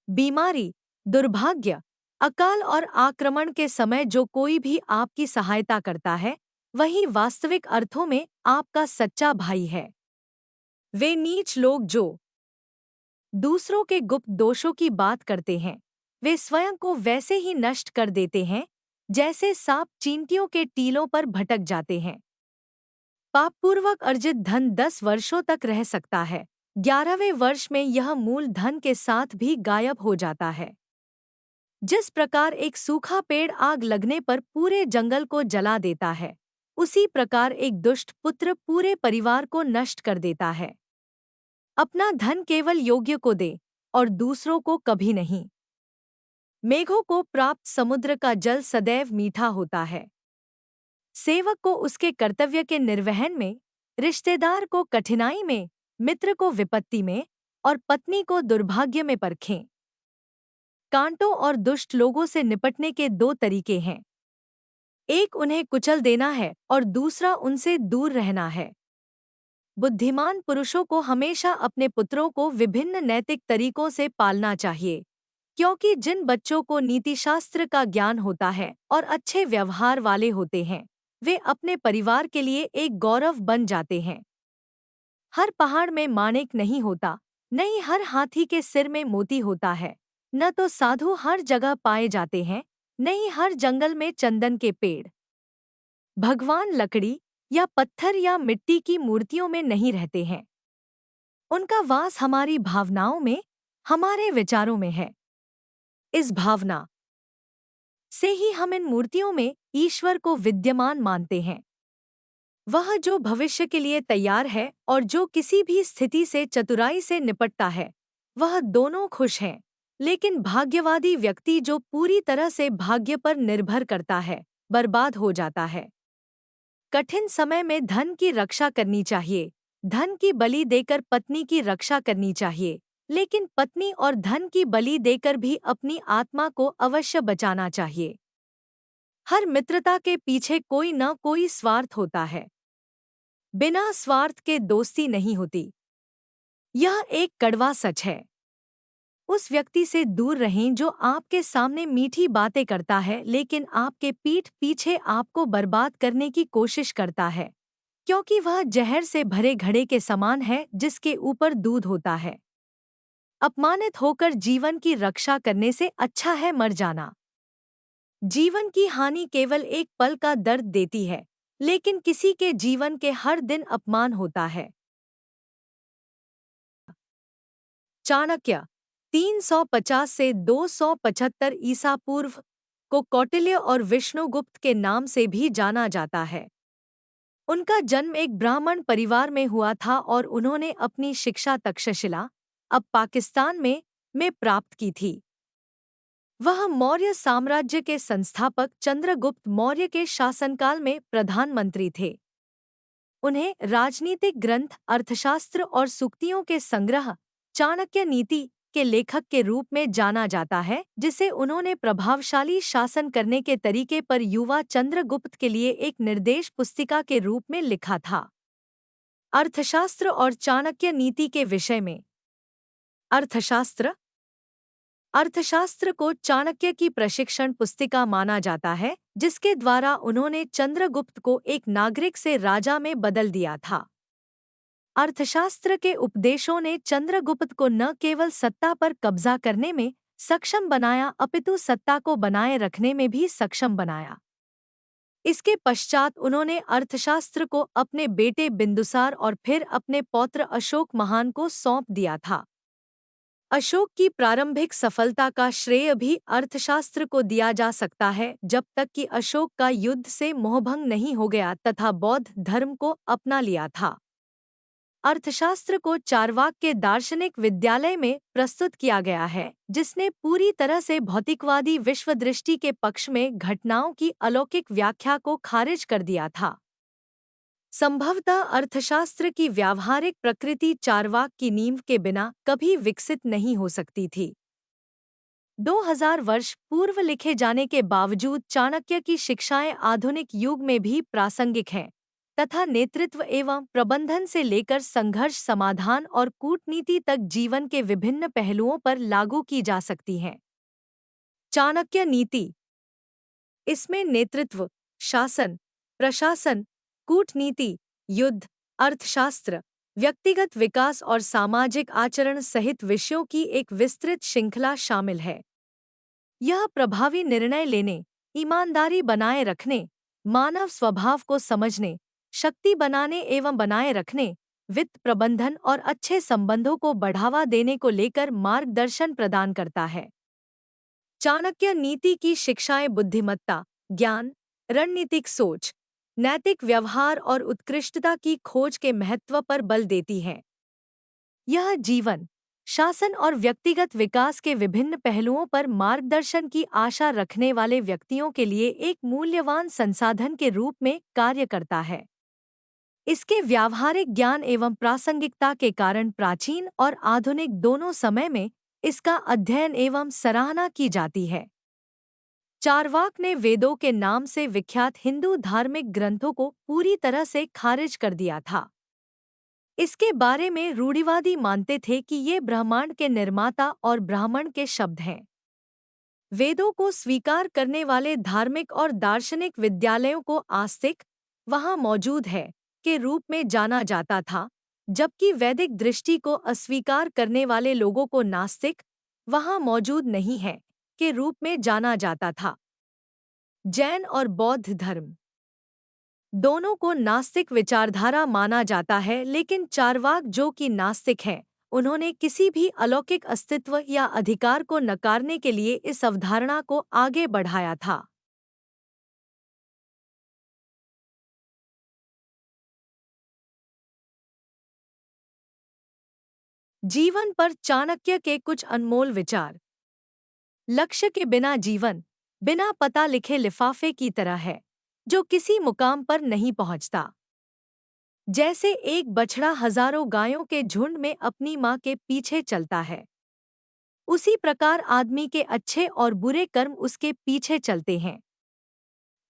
बीमारी, दुर्भाग्य, अकाल और आक्रमण के समय जो कोई भी आपकी सहायता करता है, वही वास्तविक अर्थों में आपका सच्चा भाई है। वे नीच लोग जो दूसरों के गुप्त दोषों की बात करते हैं, वे स्वयं को वैसे ही नष्ट कर देते हैं जैसे सांप चींटियों के टीलों पर भटक जाते हैं। पापपूर्वक अर्जित धन 10 वर्षों तक रह सकता है, 11वें वर्ष में यह मूल धन के साथ भी गायब हो जाता है। जिस प्रकार एक सूखा पेड़ आग लगने पर पूरे जंगल को जला देता है, उसी प्रकार एक दुष्ट पुत्र पूरे परिवार को नष्ट कर देता है। अपना धन केवल योग्य को दे और दूसरों को कभी नहीं। मेघों को प्राप्त समुद्र का जल सदैव मीठा होता है। सेवक को उसके कर्तव्य के निर्वहन में, रिश्तेदार को कठिनाई में, मित्र को विपत्ति में और पत्नी को दुर्भाग्य में परखें। कांटों और दुष्ट लोगों से निपटने के 2 तरीके हैं। एक उन्हें कुचल देना है और दूसरा उनसे दूर रहना है। बुद्धिमान पुरुषों को हमेशा अपने पुत्रों को विभिन्न नैतिक तरीकों से पालना चाहिए, क्योंकि जिन बच्चों को नीतिशास्त्र का ज्ञान होता है और अच्छे व्यवहार वाले होते हैं, वे अपने परिवार के लिए एक गौरव बन जाते हैं। हर पहाड़ में माणिक नहीं होता, न ही हर हाथी के सिर में मोती होता है, न तो साधु हर जगह पाए जाते हैं, न ही हर जंगल में चंदन के पेड़। भगवान लकड़ी या पत्थर या मिट्टी की मूर्तियों में नहीं रहते हैं। उनका वास हमारी भावनाओं में, हमारे विचारों में है। इस भावना से ही हम इन मूर्तियों में ईश्वर को विद्यमान मानते हैं। वह जो भविष्य के लिए तैयार है और जो किसी भी स्थिति से चतुराई से निपटता है, वह दोनों खुश हैं। लेकिन भाग्यवादी व्यक्ति जो पूरी तरह से भाग्य पर निर्भर करता है, बर्बाद हो जाता है। कठिन समय में धन की रक्षा करनी चाहिए। धन की बलि देकर पत्नी की रक्षा करनी चाहिए, लेकिन पत्नी और धन की बलि देकर भी अपनी आत्मा को अवश्य बचाना चाहिए। हर मित्रता के पीछे कोई न कोई स्वार्थ होता है। बिना स्वार्थ के दोस्ती नहीं होती। यह एक कड़वा सच है। उस व्यक्ति से दूर रहें जो आपके सामने मीठी बातें करता है लेकिन आपके पीठ पीछे आपको बर्बाद करने की कोशिश करता है, क्योंकि वह जहर से भरे घड़े के समान है जिसके ऊपर दूध होता है। अपमानित होकर जीवन की रक्षा करने से अच्छा है मर जाना। जीवन की हानि केवल एक पल का दर्द देती है, लेकिन किसी के जीवन के हर दिन अपमान होता है। चाणक्य 350 से 275 ईसा पूर्व को कौटिल्य और विष्णुगुप्त के नाम से भी जाना जाता है। उनका जन्म एक ब्राह्मण परिवार में हुआ था और उन्होंने अपनी शिक्षा तक्षशिला, अब पाकिस्तान में प्राप्त की थी। वह मौर्य साम्राज्य के संस्थापक चंद्रगुप्त मौर्य के शासनकाल में प्रधानमंत्री थे। उन्हें राजनीतिक ग्रंथ, अर्थशास्त्र और सूक्तियों के संग्रह चाणक्य नीति के लेखक के रूप में जाना जाता है, जिसे उन्होंने प्रभावशाली शासन करने के तरीके पर युवा चंद्रगुप्त के लिए एक निर्देश पुस्तिका के रूप में लिखा था। अर्थशास्त्र और चाणक्य नीति के विषय में। अर्थशास्त्र अर्थशास्त्र को चाणक्य की प्रशिक्षण पुस्तिका माना जाता है, जिसके द्वारा उन्होंने चंद्रगुप्त को एक नागरिक से राजा में बदल दिया था। अर्थशास्त्र के उपदेशों ने चंद्रगुप्त को न केवल सत्ता पर कब्जा करने में सक्षम बनाया अपितु सत्ता को बनाए रखने में भी सक्षम बनाया। इसके पश्चात उन्होंने अर्थशास्त्र को अपने बेटे बिंदुसार और फिर अपने पौत्र अशोक महान को सौंप दिया था। अशोक की प्रारंभिक सफलता का श्रेय भी अर्थशास्त्र को दिया जा सकता है, जब तक कि अशोक का युद्ध से मोहभंग नहीं हो गया तथा बौद्ध धर्म को अपना लिया था। अर्थशास्त्र को चारवाक के दार्शनिक विद्यालय में प्रस्तुत किया गया है, जिसने पूरी तरह से भौतिकवादी विश्वदृष्टि के पक्ष में घटनाओं की अलौकिक व्याख्या को खारिज कर दिया था। संभवतः अर्थशास्त्र की व्यावहारिक प्रकृति चारवाक की नींव के बिना कभी विकसित नहीं हो सकती थी। 2000 वर्ष पूर्व लिखे जाने के बावजूद चाणक्य की शिक्षाएं आधुनिक युग में भी प्रासंगिक हैं तथा नेतृत्व एवं प्रबंधन से लेकर संघर्ष समाधान और कूटनीति तक जीवन के विभिन्न पहलुओं पर लागू की जा सकती हैं। चाणक्य नीति। इसमें नेतृत्व, शासन, प्रशासन, कूटनीति, युद्ध, अर्थशास्त्र, व्यक्तिगत विकास और सामाजिक आचरण सहित विषयों की एक विस्तृत श्रृंखला शामिल है। यह प्रभावी निर्णय लेने, ईमानदारी बनाए रखने, मानव स्वभाव को समझने, शक्ति बनाने एवं बनाए रखने, वित्त प्रबंधन और अच्छे संबंधों को बढ़ावा देने को लेकर मार्गदर्शन प्रदान करता है। चाणक्य नीति की शिक्षाएं बुद्धिमत्ता, ज्ञान, रणनीतिक सोच, नैतिक व्यवहार और उत्कृष्टता की खोज के महत्व पर बल देती हैं। यह जीवन, शासन और व्यक्तिगत विकास के विभिन्न पहलुओं पर मार्गदर्शन की आशा रखने वाले व्यक्तियों के लिए एक मूल्यवान संसाधन के रूप में कार्य करता है। इसके व्यावहारिक ज्ञान एवं प्रासंगिकता के कारण प्राचीन और आधुनिक दोनों समय में इसका अध्ययन एवं सराहना की जाती है। चारवाक ने वेदों के नाम से विख्यात हिंदू धार्मिक ग्रंथों को पूरी तरह से खारिज कर दिया था। इसके बारे में रूढ़िवादी मानते थे कि ये ब्रह्मांड के निर्माता और ब्राह्मण के शब्द हैं। वेदों को स्वीकार करने वाले धार्मिक और दार्शनिक विद्यालयों को आस्तिक, वहाँ मौजूद है, के रूप में जाना जाता था, जबकि वैदिक दृष्टि को अस्वीकार करने वाले लोगों को नास्तिक, वहाँ मौजूद नहीं है, के रूप में जाना जाता था। जैन और बौद्ध धर्म दोनों को नास्तिक विचारधारा माना जाता है, लेकिन चारवाक जो कि नास्तिक हैं, उन्होंने किसी भी अलौकिक अस्तित्व या अधिकार को नकारने के लिए इस अवधारणा को आगे बढ़ाया था। जीवन पर चाणक्य के कुछ अनमोल विचार। लक्ष्य के बिना जीवन बिना पता लिखे लिफाफे की तरह है जो किसी मुकाम पर नहीं पहुंचता। जैसे एक बछड़ा हजारों गायों के झुंड में अपनी मां के पीछे चलता है, उसी प्रकार आदमी के अच्छे और बुरे कर्म उसके पीछे चलते हैं।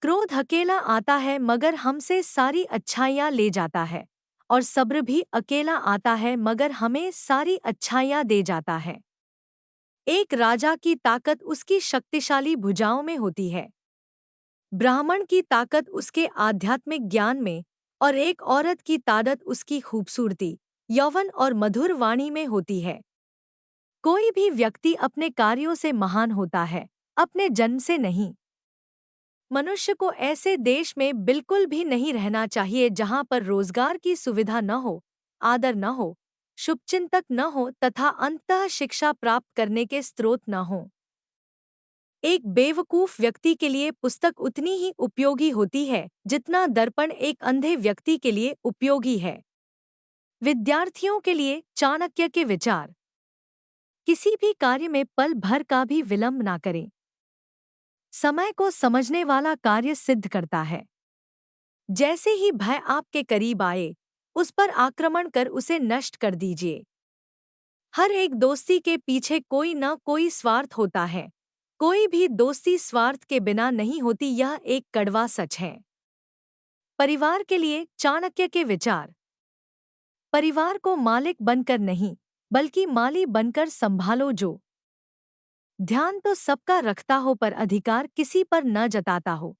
क्रोध अकेला आता है मगर हमसे सारी अच्छाइयाँ ले जाता है, और सब्र भी अकेला आता है मगर हमें सारी अच्छाइयाँ दे जाता है। एक राजा की ताकत उसकी शक्तिशाली भुजाओं में होती है, ब्राह्मण की ताकत उसके आध्यात्मिक ज्ञान में, और एक औरत की ताकत उसकी खूबसूरती, यौवन और मधुर वाणी में होती है। कोई भी व्यक्ति अपने कार्यों से महान होता है, अपने जन्म से नहीं। मनुष्य को ऐसे देश में बिल्कुल भी नहीं रहना चाहिए जहां पर रोजगार की सुविधा न हो, आदर न हो, शुभचिंतक न हो तथा अंततः शिक्षा प्राप्त करने के स्रोत न हो। एक बेवकूफ व्यक्ति के लिए पुस्तक उतनी ही उपयोगी होती है जितना दर्पण एक अंधे व्यक्ति के लिए उपयोगी है। विद्यार्थियों के लिए चाणक्य के विचार। किसी भी कार्य में पल भर का भी विलंब ना करें। समय को समझने वाला कार्य सिद्ध करता है। जैसे ही भय आपके करीब आए, उस पर आक्रमण कर उसे नष्ट कर दीजिए। हर एक दोस्ती के पीछे कोई न कोई स्वार्थ होता है। कोई भी दोस्ती स्वार्थ के बिना नहीं होती, यह एक कड़वा सच है। परिवार के लिए चाणक्य के विचार। परिवार को मालिक बनकर नहीं, बल्कि माली बनकर संभालो, जो ध्यान तो सबका रखता हो पर अधिकार किसी पर न जताता हो।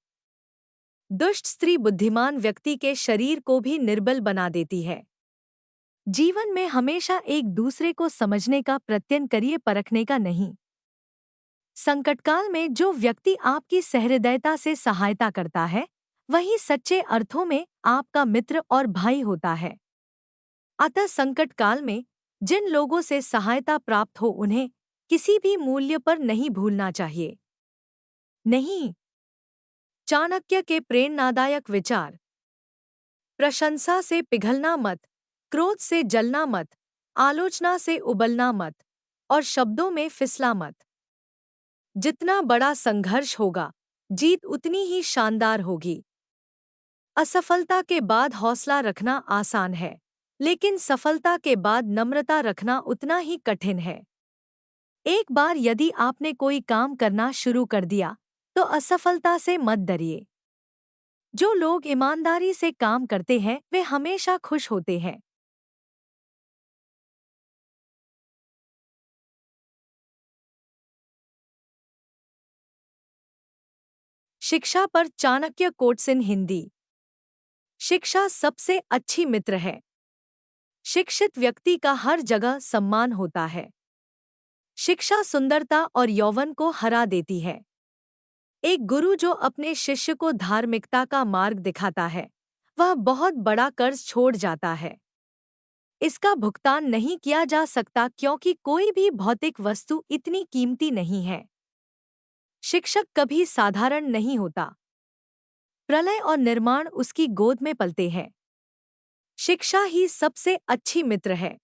दुष्ट स्त्री बुद्धिमान व्यक्ति के शरीर को भी निर्बल बना देती है। जीवन में हमेशा एक दूसरे को समझने का प्रयत्न करिए, परखने का नहीं। संकटकाल में जो व्यक्ति आपकी सहृदयता से सहायता करता है, वही सच्चे अर्थों में आपका मित्र और भाई होता है। अतः संकटकाल में जिन लोगों से सहायता प्राप्त हो, उन्हें किसी भी मूल्य पर नहीं भूलना चाहिए। नहीं। चाणक्य के प्रेरणादायक विचार। प्रशंसा से पिघलना मत, क्रोध से जलना मत, आलोचना से उबलना मत, और शब्दों में फिसला मत। जितना बड़ा संघर्ष होगा, जीत उतनी ही शानदार होगी। असफलता के बाद हौसला रखना आसान है, लेकिन सफलता के बाद नम्रता रखना उतना ही कठिन है। एक बार यदि आपने कोई काम करना शुरू कर दिया, तो असफलता से मत डरिए। जो लोग ईमानदारी से काम करते हैं, वे हमेशा खुश होते हैं। शिक्षा पर चाणक्य कोट्स इन हिंदी। शिक्षा सबसे अच्छी मित्र है। शिक्षित व्यक्ति का हर जगह सम्मान होता है। शिक्षा सुंदरता और यौवन को हरा देती है। एक गुरु जो अपने शिष्य को धार्मिकता का मार्ग दिखाता है, वह बहुत बड़ा कर्ज छोड़ जाता है। इसका भुगतान नहीं किया जा सकता, क्योंकि कोई भी भौतिक वस्तु इतनी कीमती नहीं है। शिक्षक कभी साधारण नहीं होता। प्रलय और निर्माण उसकी गोद में पलते हैं। शिक्षा ही सबसे अच्छी मित्र है।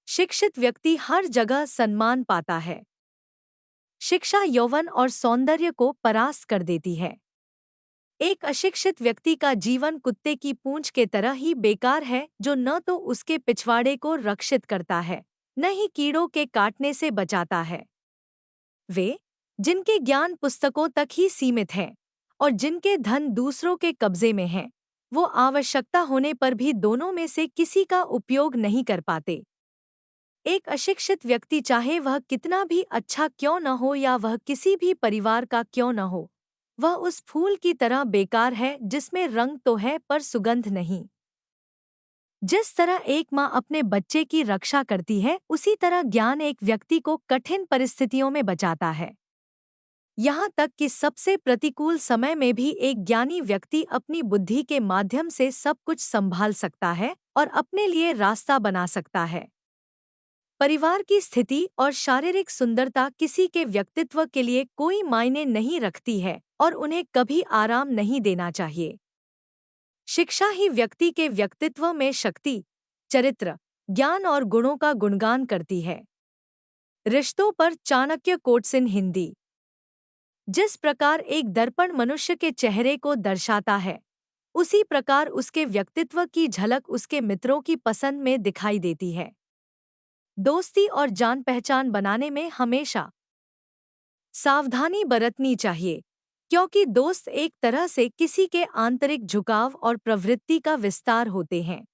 शिक्षित व्यक्ति हर जगह सम्मान पाता है। शिक्षा यौवन और सौंदर्य को परास्त कर देती है। एक अशिक्षित व्यक्ति का जीवन कुत्ते की पूंछ के तरह ही बेकार है, जो न तो उसके पिछवाड़े को रक्षित करता है, न ही कीड़ों के काटने से बचाता है। वे, जिनके ज्ञान पुस्तकों तक ही सीमित है और जिनके धन दूसरों के कब्जे में है, वो आवश्यकता होने पर भी दोनों में से किसी का उपयोग नहीं कर पाते। एक अशिक्षित व्यक्ति, चाहे वह कितना भी अच्छा क्यों न हो या वह किसी भी परिवार का क्यों न हो, वह उस फूल की तरह बेकार है जिसमें रंग तो है पर सुगंध नहीं। जिस तरह एक माँ अपने बच्चे की रक्षा करती है, उसी तरह ज्ञान एक व्यक्ति को कठिन परिस्थितियों में बचाता है। यहाँ तक कि सबसे प्रतिकूल समय में भी एक ज्ञानी व्यक्ति अपनी बुद्धि के माध्यम से सब कुछ संभाल सकता है और अपने लिए रास्ता बना सकता है। परिवार की स्थिति और शारीरिक सुंदरता किसी के व्यक्तित्व के लिए कोई मायने नहीं रखती है और उन्हें कभी आराम नहीं देना चाहिए। शिक्षा ही व्यक्ति के व्यक्तित्व में शक्ति, चरित्र, ज्ञान और गुणों का गुणगान करती है। रिश्तों पर चाणक्य कोट्स इन हिंदी। जिस प्रकार एक दर्पण मनुष्य के चेहरे को दर्शाता है, उसी प्रकार उसके व्यक्तित्व की झलक उसके मित्रों की पसंद में दिखाई देती है। दोस्ती और जान पहचान बनाने में हमेशा सावधानी बरतनी चाहिए, क्योंकि दोस्त एक तरह से किसी के आंतरिक झुकाव और प्रवृत्ति का विस्तार होते हैं।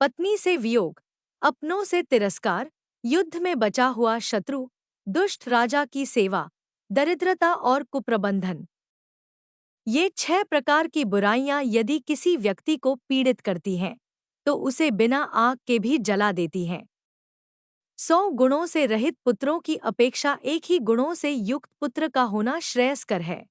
पत्नी से वियोग, अपनों से तिरस्कार, युद्ध में बचा हुआ शत्रु, दुष्ट राजा की सेवा, दरिद्रता और कुप्रबंधन। ये 6 प्रकार की बुराइयां यदि किसी व्यक्ति को पीड़ित करती हैं, तो उसे बिना आग के भी जला देती हैं। 100 गुणों से रहित पुत्रों की अपेक्षा एक ही गुणों से युक्त पुत्र का होना श्रेयस्कर है,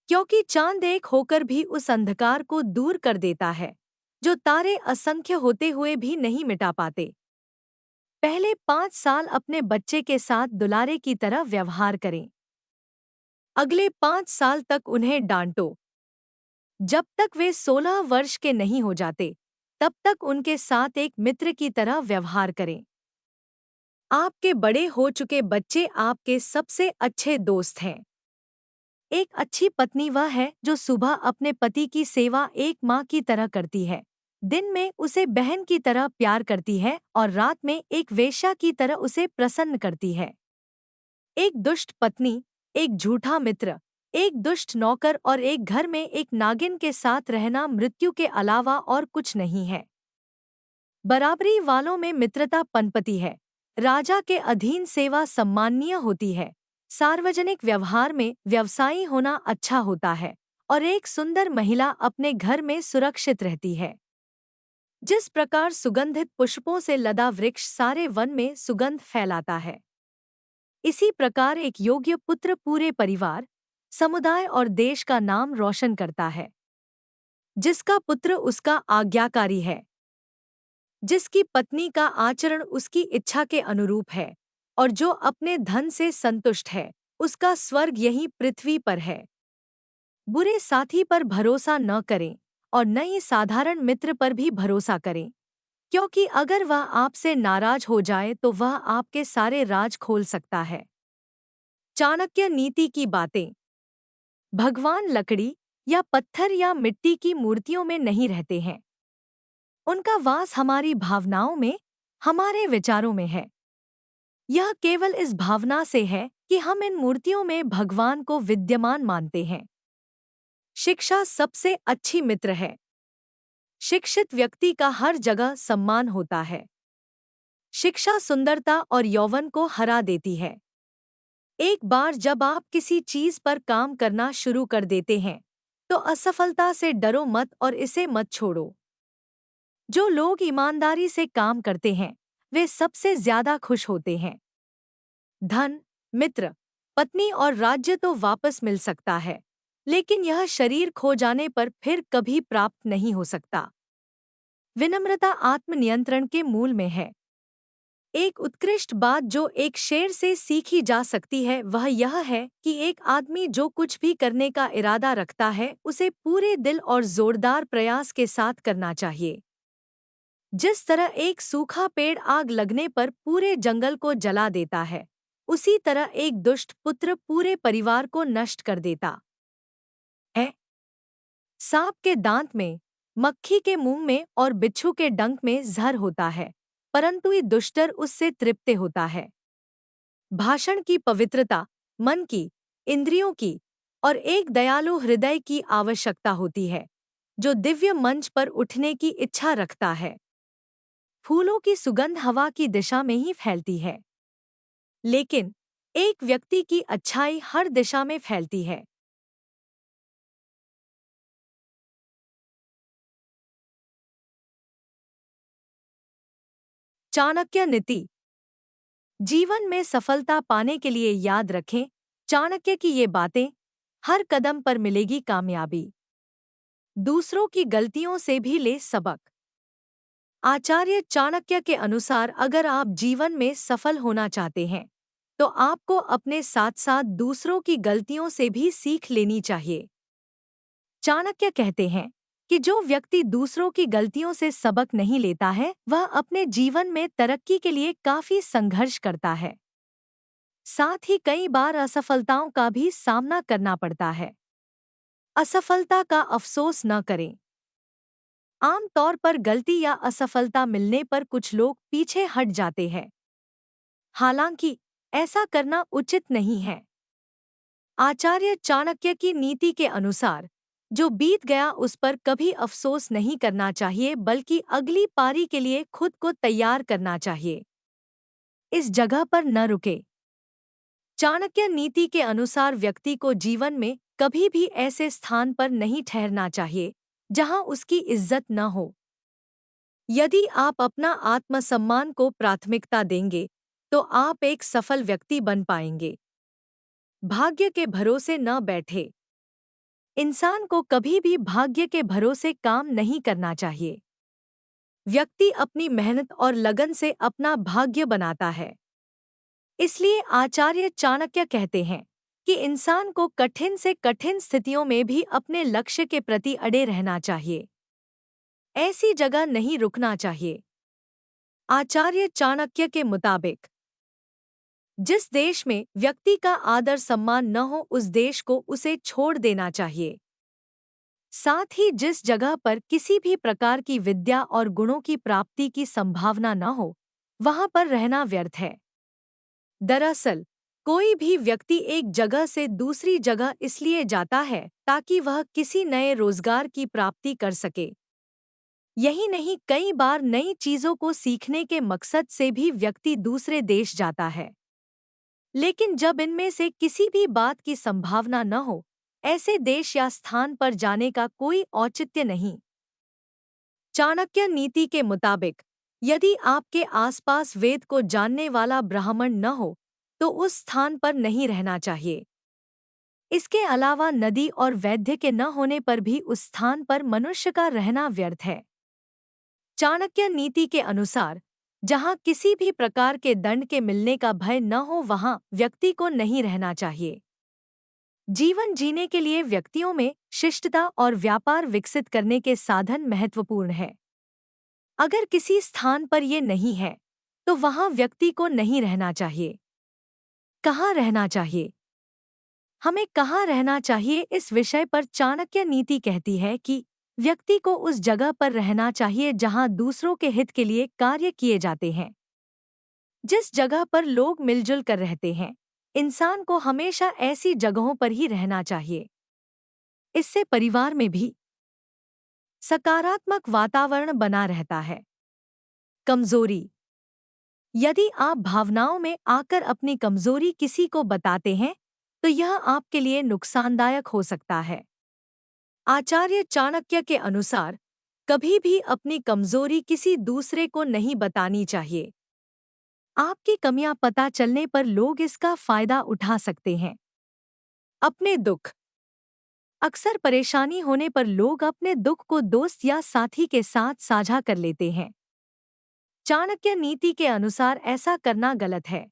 क्योंकि चांद एक होकर भी उस अंधकार को दूर कर देता है, जो तारे असंख्य होते हुए भी नहीं मिटा पाते। पहले 5 साल अपने बच्चे के साथ दुलारे की तरह व्यवहार करें। अगले 5 साल तक उन्हें डांटो। जब तक वे 16 वर्ष के नहीं हो जाते, तब तक उनके साथ एक मित्र की तरह व्यवहार करें। आपके बड़े हो चुके बच्चे आपके सबसे अच्छे दोस्त हैं। एक अच्छी पत्नी वह है जो सुबह अपने पति की सेवा एक माँ की तरह करती है, दिन में उसे बहन की तरह प्यार करती है और रात में एक वेश्या की तरह उसे प्रसन्न करती है। एक दुष्ट पत्नी, एक झूठा मित्र, एक दुष्ट नौकर और एक घर में एक नागिन के साथ रहना मृत्यु के अलावा और कुछ नहीं है। बराबरी वालों में मित्रता पनपती है। राजा के अधीन सेवा सम्माननीय होती है। सार्वजनिक व्यवहार में व्यवसायी होना अच्छा होता है और एक सुंदर महिला अपने घर में सुरक्षित रहती है। जिस प्रकार सुगंधित पुष्पों से लदा वृक्ष सारे वन में सुगंध फैलाता है, इसी प्रकार एक योग्य पुत्र पूरे परिवार, समुदाय और देश का नाम रोशन करता है। जिसका पुत्र उसका आज्ञाकारी है, जिसकी पत्नी का आचरण उसकी इच्छा के अनुरूप है और जो अपने धन से संतुष्ट है, उसका स्वर्ग यहीं पृथ्वी पर है। बुरे साथी पर भरोसा न करें और न ही साधारण मित्र पर भी भरोसा करें, क्योंकि अगर वह आपसे नाराज हो जाए तो वह आपके सारे राज खोल सकता है। चाणक्य नीति की बातें। भगवान लकड़ी या पत्थर या मिट्टी की मूर्तियों में नहीं रहते हैं। उनका वास हमारी भावनाओं में, हमारे विचारों में है। यह केवल इस भावना से है कि हम इन मूर्तियों में भगवान को विद्यमान मानते हैं। शिक्षा सबसे अच्छी मित्र है। शिक्षित व्यक्ति का हर जगह सम्मान होता है। शिक्षा सुंदरता और यौवन को हरा देती है। एक बार जब आप किसी चीज पर काम करना शुरू कर देते हैं, तो असफलता से डरो मत और इसे मत छोड़ो। जो लोग ईमानदारी से काम करते हैं, वे सबसे ज्यादा खुश होते हैं। धन, मित्र, पत्नी और राज्य तो वापस मिल सकता है, लेकिन यह शरीर खो जाने पर फिर कभी प्राप्त नहीं हो सकता। विनम्रता आत्मनियंत्रण के मूल में है। एक उत्कृष्ट बात जो एक शेर से सीखी जा सकती है वह यह है कि एक आदमी जो कुछ भी करने का इरादा रखता है उसे पूरे दिल और जोरदार प्रयास के साथ करना चाहिए। जिस तरह एक सूखा पेड़ आग लगने पर पूरे जंगल को जला देता है, उसी तरह एक दुष्ट पुत्र पूरे परिवार को नष्ट कर देता है। सांप के दांत में, मक्खी के मुंह में और बिच्छू के डंक में जहर होता है, परंतु ये दुष्टर उससे तृप्त होता है। भाषण की पवित्रता, मन की, इंद्रियों की और एक दयालु हृदय की आवश्यकता होती है, जो दिव्य मंच पर उठने की इच्छा रखता है। फूलों की सुगंध हवा की दिशा में ही फैलती है, लेकिन एक व्यक्ति की अच्छाई हर दिशा में फैलती है। चाणक्य नीति। जीवन में सफलता पाने के लिए याद रखें चाणक्य की ये बातें। हर कदम पर मिलेगी कामयाबी। दूसरों की गलतियों से भी ले सबक। आचार्य चाणक्य के अनुसार अगर आप जीवन में सफल होना चाहते हैं, तो आपको अपने साथ साथ दूसरों की गलतियों से भी सीख लेनी चाहिए। चाणक्य कहते हैं, कि जो व्यक्ति दूसरों की गलतियों से सबक नहीं लेता है वह अपने जीवन में तरक्की के लिए काफी संघर्ष करता है। साथ ही कई बार असफलताओं का भी सामना करना पड़ता है। असफलता का अफसोस न करें। आम तौर पर गलती या असफलता मिलने पर कुछ लोग पीछे हट जाते हैं। हालांकि ऐसा करना उचित नहीं है। आचार्य चाणक्य की नीति के अनुसार जो बीत गया उस पर कभी अफसोस नहीं करना चाहिए बल्कि अगली पारी के लिए खुद को तैयार करना चाहिए। इस जगह पर न रुके। चाणक्य नीति के अनुसार व्यक्ति को जीवन में कभी भी ऐसे स्थान पर नहीं ठहरना चाहिए जहां उसकी इज्जत न हो। यदि आप अपना आत्मसम्मान को प्राथमिकता देंगे तो आप एक सफल व्यक्ति बन पाएंगे। भाग्य के भरोसे न बैठे। इंसान को कभी भी भाग्य के भरोसे काम नहीं करना चाहिए। व्यक्ति अपनी मेहनत और लगन से अपना भाग्य बनाता है। इसलिए आचार्य चाणक्य कहते हैं कि इंसान को कठिन से कठिन स्थितियों में भी अपने लक्ष्य के प्रति अड़े रहना चाहिए। ऐसी जगह नहीं रुकना चाहिए। आचार्य चाणक्य के मुताबिक जिस देश में व्यक्ति का आदर सम्मान न हो उस देश को उसे छोड़ देना चाहिए। साथ ही जिस जगह पर किसी भी प्रकार की विद्या और गुणों की प्राप्ति की संभावना न हो वहां पर रहना व्यर्थ है। दरअसल कोई भी व्यक्ति एक जगह से दूसरी जगह इसलिए जाता है ताकि वह किसी नए रोजगार की प्राप्ति कर सके। यही नहीं, कई बार नई चीजों को सीखने के मकसद से भी व्यक्ति दूसरे देश जाता है। लेकिन जब इनमें से किसी भी बात की संभावना न हो ऐसे देश या स्थान पर जाने का कोई औचित्य नहीं। चाणक्य नीति के मुताबिक यदि आपके आसपास वेद को जानने वाला ब्राह्मण न हो तो उस स्थान पर नहीं रहना चाहिए। इसके अलावा नदी और वैद्य के न होने पर भी उस स्थान पर मनुष्य का रहना व्यर्थ है। चाणक्य नीति के अनुसार जहां किसी भी प्रकार के दंड के मिलने का भय न हो वहां व्यक्ति को नहीं रहना चाहिए। जीवन जीने के लिए व्यक्तियों में शिष्टता और व्यापार विकसित करने के साधन महत्वपूर्ण है। अगर किसी स्थान पर ये नहीं है तो वहां व्यक्ति को नहीं रहना चाहिए। कहाँ रहना चाहिए? हमें कहाँ रहना चाहिए इस विषय पर चाणक्य नीति कहती है कि व्यक्ति को उस जगह पर रहना चाहिए जहां दूसरों के हित के लिए कार्य किए जाते हैं। जिस जगह पर लोग मिलजुल कर रहते हैं इंसान को हमेशा ऐसी जगहों पर ही रहना चाहिए। इससे परिवार में भी सकारात्मक वातावरण बना रहता है। कमजोरी। यदि आप भावनाओं में आकर अपनी कमजोरी किसी को बताते हैं तो यह आपके लिए नुकसानदायक हो सकता है। आचार्य चाणक्य के अनुसार कभी भी अपनी कमजोरी किसी दूसरे को नहीं बतानी चाहिए। आपकी कमियां पता चलने पर लोग इसका फायदा उठा सकते हैं। अपने दुख। अक्सर परेशानी होने पर लोग अपने दुख को दोस्त या साथी के साथ साझा कर लेते हैं। चाणक्य नीति के अनुसार ऐसा करना गलत है।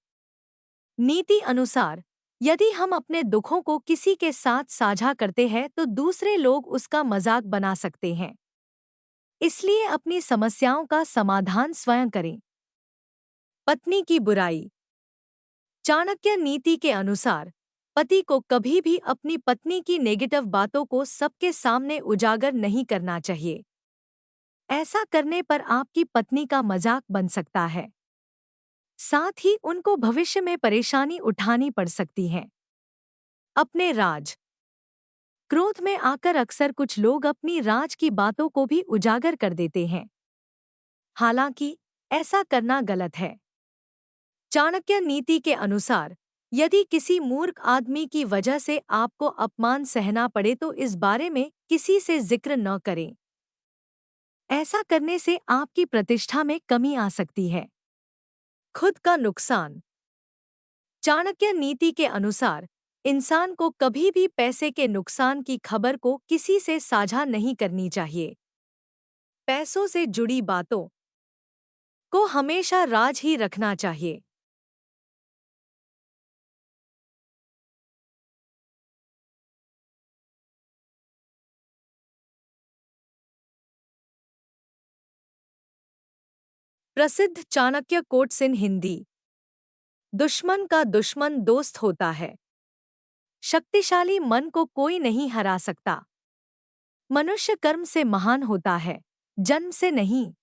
नीति अनुसार यदि हम अपने दुखों को किसी के साथ साझा करते हैं तो दूसरे लोग उसका मजाक बना सकते हैं। इसलिए अपनी समस्याओं का समाधान स्वयं करें। पत्नी की बुराई। चाणक्य नीति के अनुसार पति को कभी भी अपनी पत्नी की नेगेटिव बातों को सबके सामने उजागर नहीं करना चाहिए। ऐसा करने पर आपकी पत्नी का मजाक बन सकता है। साथ ही उनको भविष्य में परेशानी उठानी पड़ सकती है। अपने राज। क्रोध में आकर अक्सर कुछ लोग अपनी राज की बातों को भी उजागर कर देते हैं। हालांकि ऐसा करना गलत है। चाणक्य नीति के अनुसार यदि किसी मूर्ख आदमी की वजह से आपको अपमान सहना पड़े तो इस बारे में किसी से जिक्र न करें। ऐसा करने से आपकी प्रतिष्ठा में कमी आ सकती है। खुद का नुकसान। चाणक्य नीति के अनुसार इंसान को कभी भी पैसे के नुकसान की खबर को किसी से साझा नहीं करनी चाहिए। पैसों से जुड़ी बातों को हमेशा राज ही रखना चाहिए। प्रसिद्ध चाणक्य कोट्स इन हिंदी। दुश्मन का दुश्मन दोस्त होता है। शक्तिशाली मन को कोई नहीं हरा सकता। मनुष्य कर्म से महान होता है, जन्म से नहीं।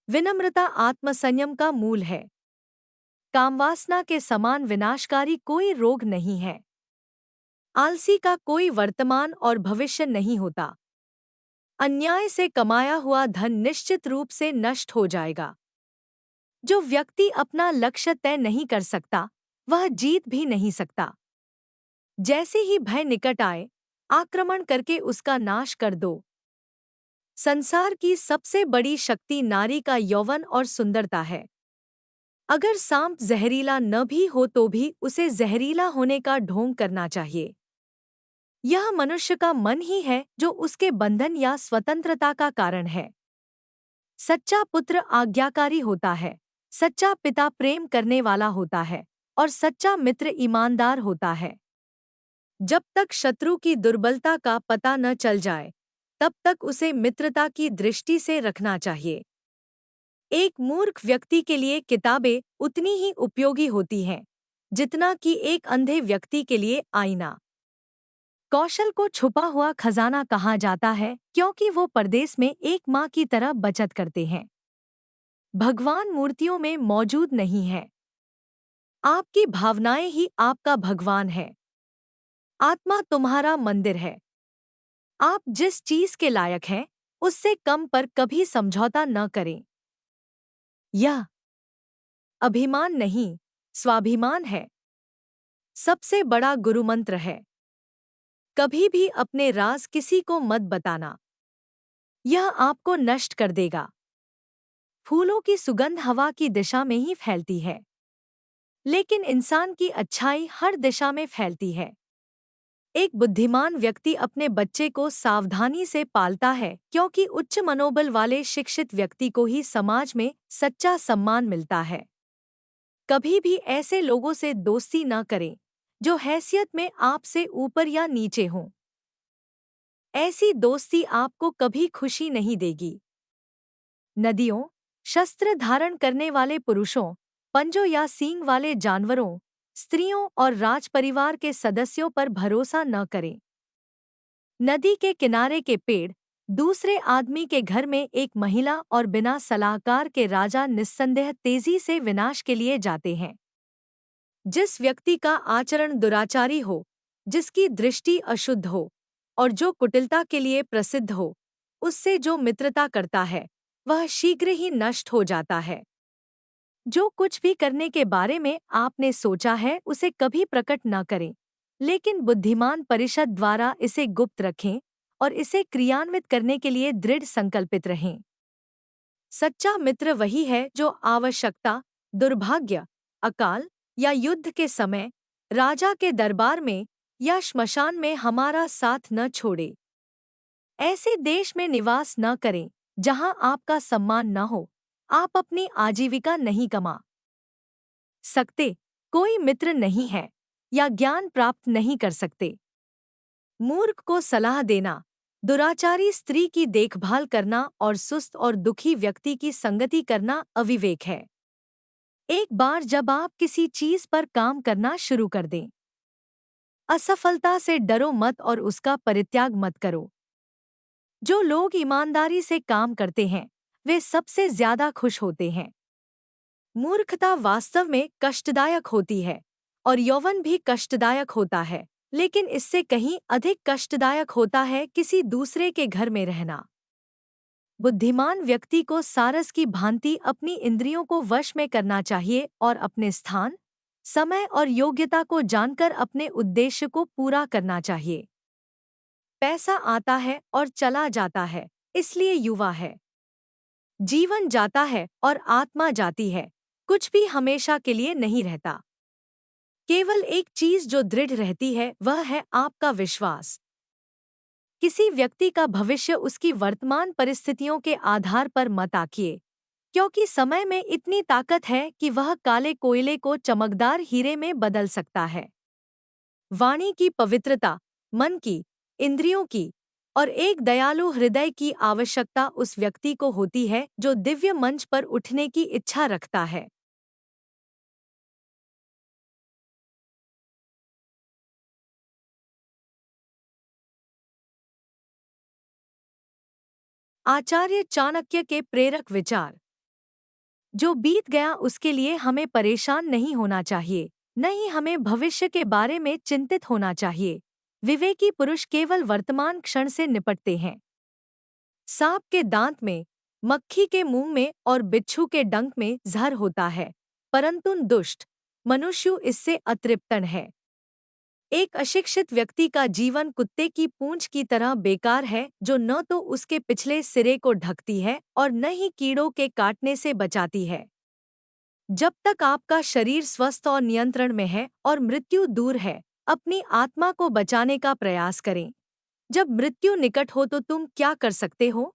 विनम्रता आत्मसंयम का मूल है। कामवासना के समान विनाशकारी कोई रोग नहीं है। आलसी का कोई वर्तमान और भविष्य नहीं होता। अन्याय से कमाया हुआ धन निश्चित रूप से नष्ट हो जाएगा। जो व्यक्ति अपना लक्ष्य तय नहीं कर सकता, वह जीत भी नहीं सकता। जैसे ही भय निकट आए, आक्रमण करके उसका नाश कर दो। संसार की सबसे बड़ी शक्ति नारी का यौवन और सुंदरता है। अगर सांप जहरीला न भी हो तो भी उसे जहरीला होने का ढोंग करना चाहिए। यह मनुष्य का मन ही है जो उसके बंधन या स्वतंत्रता का कारण है। सच्चा पुत्र आज्ञाकारी होता है, सच्चा पिता प्रेम करने वाला होता है और सच्चा मित्र ईमानदार होता है। जब तक शत्रु की दुर्बलता का पता न चल जाए, तब तक उसे मित्रता की दृष्टि से रखना चाहिए। एक मूर्ख व्यक्ति के लिए किताबें उतनी ही उपयोगी होती हैं जितना कि एक अंधे व्यक्ति के लिए आईना। कौशल को छुपा हुआ खजाना कहा जाता है क्योंकि वो परदेश में एक माँ की तरह बचत करते हैं। भगवान मूर्तियों में मौजूद नहीं है। आपकी भावनाएं ही आपका भगवान है। आत्मा तुम्हारा मंदिर है। आप जिस चीज के लायक हैं, उससे कम पर कभी समझौता न करें। यह अभिमान नहीं, स्वाभिमान है। सबसे बड़ा गुरुमंत्र है। कभी भी अपने राज किसी को मत बताना। यह आपको नष्ट कर देगा। फूलों की सुगंध हवा की दिशा में ही फैलती है, लेकिन इंसान की अच्छाई हर दिशा में फैलती है। एक बुद्धिमान व्यक्ति अपने बच्चे को सावधानी से पालता है क्योंकि उच्च मनोबल वाले शिक्षित व्यक्ति को ही समाज में सच्चा सम्मान मिलता है। कभी भी ऐसे लोगों से दोस्ती न करें जो हैसियत में आपसे ऊपर या नीचे हों। ऐसी दोस्ती आपको कभी खुशी नहीं देगी। नदियों, शस्त्र धारण करने वाले पुरुषों, पंजों या सींग वाले जानवरों, स्त्रियों और राजपरिवार के सदस्यों पर भरोसा न करें। नदी के किनारे के पेड़, दूसरे आदमी के घर में एक महिला और बिना सलाहकार के राजा निस्संदेह तेजी से विनाश के लिए जाते हैं। जिस व्यक्ति का आचरण दुराचारी हो, जिसकी दृष्टि अशुद्ध हो और जो कुटिलता के लिए प्रसिद्ध हो, उससे जो मित्रता करता है, वह शीघ्र ही नष्ट हो जाता है। जो कुछ भी करने के बारे में आपने सोचा है उसे कभी प्रकट न करें, लेकिन बुद्धिमान परिषद द्वारा इसे गुप्त रखें और इसे क्रियान्वित करने के लिए दृढ़ संकल्पित रहें। सच्चा मित्र वही है जो आवश्यकता, दुर्भाग्य, अकाल या युद्ध के समय, राजा के दरबार में या श्मशान में हमारा साथ न छोड़े। ऐसे देश में निवास न करें जहां आपका सम्मान न हो। आप अपनी आजीविका नहीं कमा सकते, कोई मित्र नहीं है या ज्ञान प्राप्त नहीं कर सकते। मूर्ख को सलाह देना, दुराचारी स्त्री की देखभाल करना और सुस्त और दुखी व्यक्ति की संगति करना अविवेक है। एक बार जब आप किसी चीज पर काम करना शुरू कर दें, असफलता से डरो मत और उसका परित्याग मत करो। जो लोग ईमानदारी से काम करते हैं, वे सबसे ज्यादा खुश होते हैं। मूर्खता वास्तव में कष्टदायक होती है और यौवन भी कष्टदायक होता है, लेकिन इससे कहीं अधिक कष्टदायक होता है किसी दूसरे के घर में रहना। बुद्धिमान व्यक्ति को सारस की भांति अपनी इंद्रियों को वश में करना चाहिए और अपने स्थान, समय और योग्यता को जानकर अपने उद्देश्य को पूरा करना चाहिए। पैसा आता है और चला जाता है, इसलिए युवा है। जीवन जाता है और आत्मा जाती है, कुछ भी हमेशा के लिए नहीं रहता। केवल एक चीज जो दृढ़ रहती है वह है आपका विश्वास। किसी व्यक्ति का भविष्य उसकी वर्तमान परिस्थितियों के आधार पर मत आंकिए, क्योंकि समय में इतनी ताकत है कि वह काले कोयले को चमकदार हीरे में बदल सकता है। वाणी की पवित्रता, मन की, इंद्रियों की, और एक दयालु हृदय की आवश्यकता उस व्यक्ति को होती है जो दिव्य मंच पर उठने की इच्छा रखता है। आचार्य चाणक्य के प्रेरक विचार। जो बीत गया उसके लिए हमें परेशान नहीं होना चाहिए, न ही हमें भविष्य के बारे में चिंतित होना चाहिए। विवेकी पुरुष केवल वर्तमान क्षण से निपटते हैं। सांप के दांत में, मक्खी के मुंह में और बिच्छू के डंक में जहर होता है, परंतु दुष्ट मनुष्य इससे अतृप्तन है। एक अशिक्षित व्यक्ति का जीवन कुत्ते की पूंछ की तरह बेकार है, जो न तो उसके पिछले सिरे को ढकती है और न ही कीड़ों के काटने से बचाती है। जब तक आपका शरीर स्वस्थ और नियंत्रण में है और मृत्यु दूर है, अपनी आत्मा को बचाने का प्रयास करें। जब मृत्यु निकट हो तो तुम क्या कर सकते हो?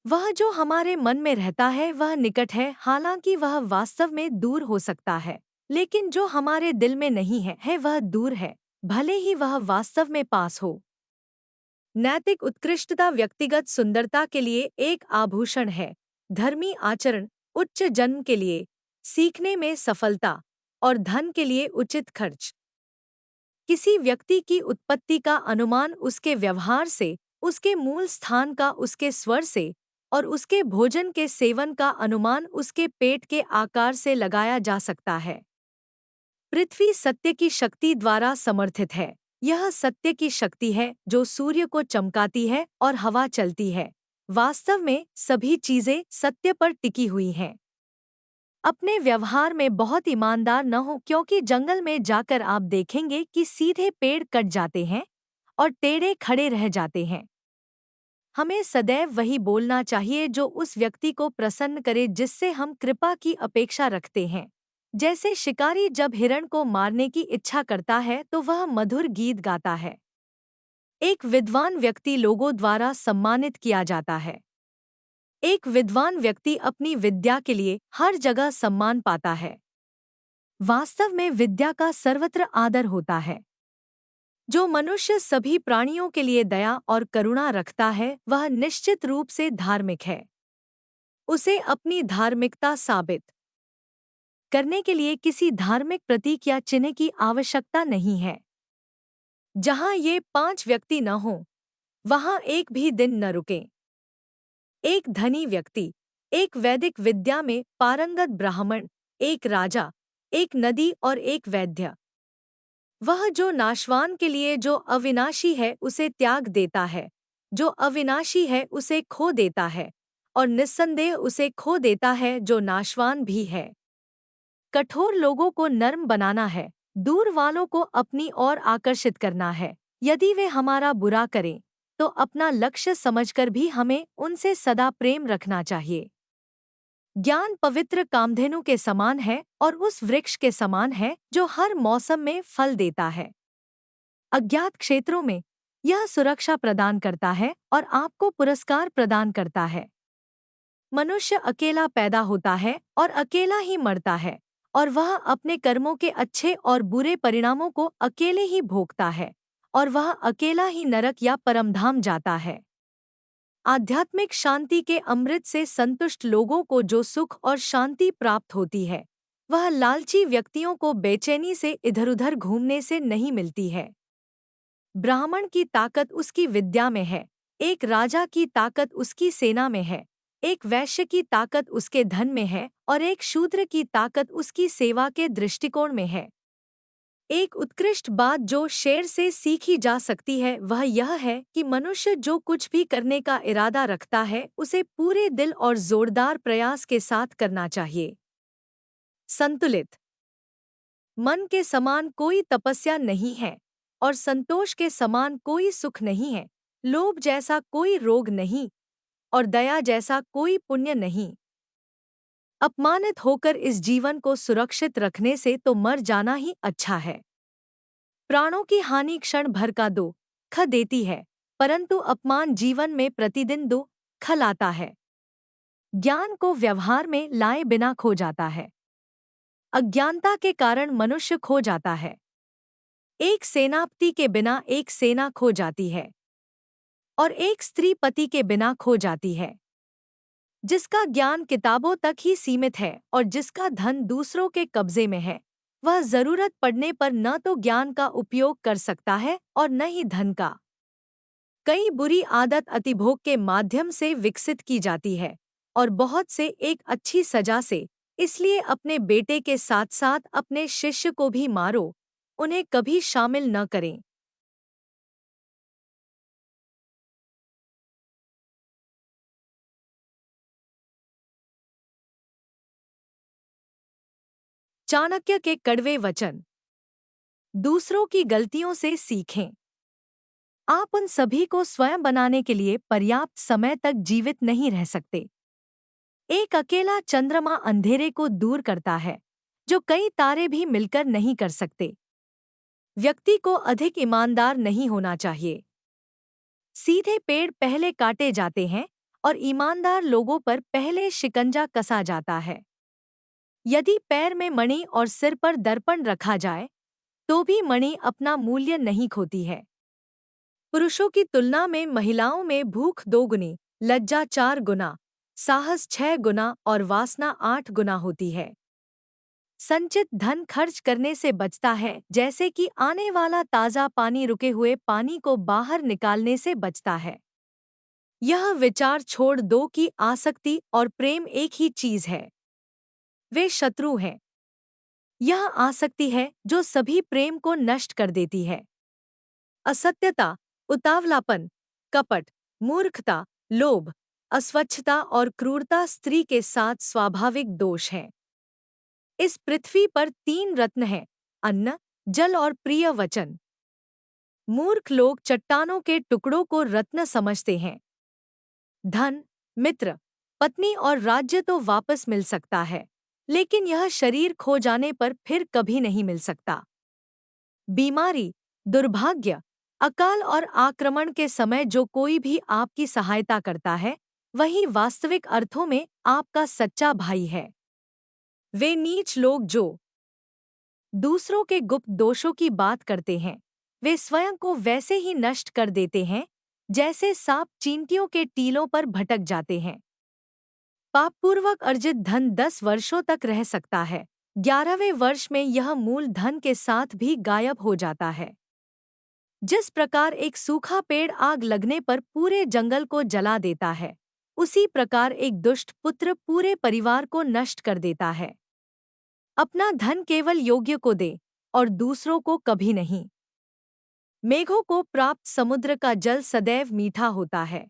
वह जो हमारे मन में रहता है वह निकट है, हालांकि वह वास्तव में दूर हो सकता है। लेकिन जो हमारे दिल में नहीं है वह दूर है, भले ही वह वास्तव में पास हो। नैतिक उत्कृष्टता व्यक्तिगत सुंदरता के लिए एक आभूषण है। धर्मी आचरण, उच्च जन्म के लिए, सीखने में सफलता और धन के लिए उचित खर्च। किसी व्यक्ति की उत्पत्ति का अनुमान उसके व्यवहार से, उसके मूल स्थान का उसके स्वर से और उसके भोजन के सेवन का अनुमान उसके पेट के आकार से लगाया जा सकता है। पृथ्वी सत्य की शक्ति द्वारा समर्थित है। यह सत्य की शक्ति है जो सूर्य को चमकाती है और हवा चलती है। वास्तव में सभी चीजें सत्य पर टिकी हुई हैं। अपने व्यवहार में बहुत ईमानदार न हो, क्योंकि जंगल में जाकर आप देखेंगे कि सीधे पेड़ कट जाते हैं और टेढ़े खड़े रह जाते हैं। हमें सदैव वही बोलना चाहिए जो उस व्यक्ति को प्रसन्न करे जिससे हम कृपा की अपेक्षा रखते हैं। जैसे शिकारी जब हिरण को मारने की इच्छा करता है तो वह मधुर गीत गाता है। एक विद्वान व्यक्ति लोगों द्वारा सम्मानित किया जाता है। एक विद्वान व्यक्ति अपनी विद्या के लिए हर जगह सम्मान पाता है। वास्तव में विद्या का सर्वत्र आदर होता है। जो मनुष्य सभी प्राणियों के लिए दया और करुणा रखता है वह निश्चित रूप से धार्मिक है। उसे अपनी धार्मिकता साबित करने के लिए किसी धार्मिक प्रतीक या चिन्ह की आवश्यकता नहीं है। जहां ये 5 व्यक्ति न हों, वहां एक भी दिन न रुके। एक धनी व्यक्ति, एक वैदिक विद्या में पारंगत ब्राह्मण, एक राजा, एक नदी और एक वैद्य। वह जो नाशवान के लिए जो अविनाशी है उसे त्याग देता है, जो अविनाशी है उसे खो देता है, और निस्संदेह उसे खो देता है जो नाशवान भी है। कठोर लोगों को नर्म बनाना है, दूर वालों को अपनी ओर आकर्षित करना है। यदि वे हमारा बुरा करें तो अपना लक्ष्य समझकर भी हमें उनसे सदा प्रेम रखना चाहिए। ज्ञान पवित्र कामधेनु के समान है और उस वृक्ष के समान है जो हर मौसम में फल देता है। अज्ञात क्षेत्रों में यह सुरक्षा प्रदान करता है और आपको पुरस्कार प्रदान करता है। मनुष्य अकेला पैदा होता है और अकेला ही मरता है, और वह अपने कर्मों के अच्छे और बुरे परिणामों को अकेले ही भोगता है, और वह अकेला ही नरक या परमधाम जाता है। आध्यात्मिक शांति के अमृत से संतुष्ट लोगों को जो सुख और शांति प्राप्त होती है, वह लालची व्यक्तियों को बेचैनी से इधर-उधर घूमने से नहीं मिलती है। ब्राह्मण की ताकत उसकी विद्या में है, एक राजा की ताकत उसकी सेना में है, एक वैश्य की ताकत उसके धन में है और एक शूद्र की ताकत उसकी सेवा के दृष्टिकोण में है। एक उत्कृष्ट बात जो शेर से सीखी जा सकती है वह यह है कि मनुष्य जो कुछ भी करने का इरादा रखता है उसे पूरे दिल और जोरदार प्रयास के साथ करना चाहिए। संतुलित मन के समान कोई तपस्या नहीं है और संतोष के समान कोई सुख नहीं है। लोभ जैसा कोई रोग नहीं और दया जैसा कोई पुण्य नहीं। अपमानित होकर इस जीवन को सुरक्षित रखने से तो मर जाना ही अच्छा है। प्राणों की हानि क्षण भर का दुख देती है, परंतु अपमान जीवन में प्रतिदिन दुख लाता है। ज्ञान को व्यवहार में लाए बिना खो जाता है। अज्ञानता के कारण मनुष्य खो जाता है। एक सेनापति के बिना एक सेना खो जाती है। और एक स्त्री पति के बिना खो जाती है। जिसका ज्ञान किताबों तक ही सीमित है और जिसका धन दूसरों के कब्जे में है, वह जरूरत पड़ने पर न तो ज्ञान का उपयोग कर सकता है और न ही धन का। कई बुरी आदत अतिभोग के माध्यम से विकसित की जाती है और बहुत से एक अच्छी सजा से। इसलिए अपने बेटे के साथ साथ अपने शिष्य को भी मारो, उन्हें कभी शामिल न करें। चाणक्य के कड़वे वचन। दूसरों की गलतियों से सीखें। आप उन सभी को स्वयं बनाने के लिए पर्याप्त समय तक जीवित नहीं रह सकते। एक अकेला चंद्रमा अंधेरे को दूर करता है, जो कई तारे भी मिलकर नहीं कर सकते। व्यक्ति को अधिक ईमानदार नहीं होना चाहिए। सीधे पेड़ पहले काटे जाते हैं और ईमानदार लोगों पर पहले शिकंजा कसा जाता है। यदि पैर में मणि और सिर पर दर्पण रखा जाए, तो भी मणि अपना मूल्य नहीं खोती है। पुरुषों की तुलना में महिलाओं में भूख 2 गुनी, लज्जा 4 गुना, साहस 6 गुना और वासना 8 गुना होती है। संचित धन खर्च करने से बचता है, जैसे कि आने वाला ताज़ा पानी रुके हुए पानी को बाहर निकालने से बचता है। यह विचार छोड़ दो कि आसक्ति और प्रेम एक ही चीज है। वे शत्रु हैं। यह आसक्ति है जो सभी प्रेम को नष्ट कर देती है। असत्यता, उतावलापन, कपट, मूर्खता, लोभ, अस्वच्छता और क्रूरता स्त्री के साथ स्वाभाविक दोष हैं। इस पृथ्वी पर 3 रत्न हैं: अन्न, जल और प्रिय वचन। मूर्ख लोग चट्टानों के टुकड़ों को रत्न समझते हैं। धन, मित्र, पत्नी और राज्य तो वापस मिल सकता है, लेकिन यह शरीर खो जाने पर फिर कभी नहीं मिल सकता। बीमारी, दुर्भाग्य, अकाल और आक्रमण के समय जो कोई भी आपकी सहायता करता है, वही वास्तविक अर्थों में आपका सच्चा भाई है। वे नीच लोग जो दूसरों के गुप्त दोषों की बात करते हैं, वे स्वयं को वैसे ही नष्ट कर देते हैं जैसे सांप चींटियों के टीलों पर भटक जाते हैं। पापपूर्वक अर्जित धन 10 वर्षों तक रह सकता है, 11वें वर्ष में यह मूल धन के साथ भी गायब हो जाता है। जिस प्रकार एक सूखा पेड़ आग लगने पर पूरे जंगल को जला देता है, उसी प्रकार एक दुष्ट पुत्र पूरे परिवार को नष्ट कर देता है। अपना धन केवल योग्य को दे और दूसरों को कभी नहीं। मेघों को प्राप्त समुद्र का जल सदैव मीठा होता है।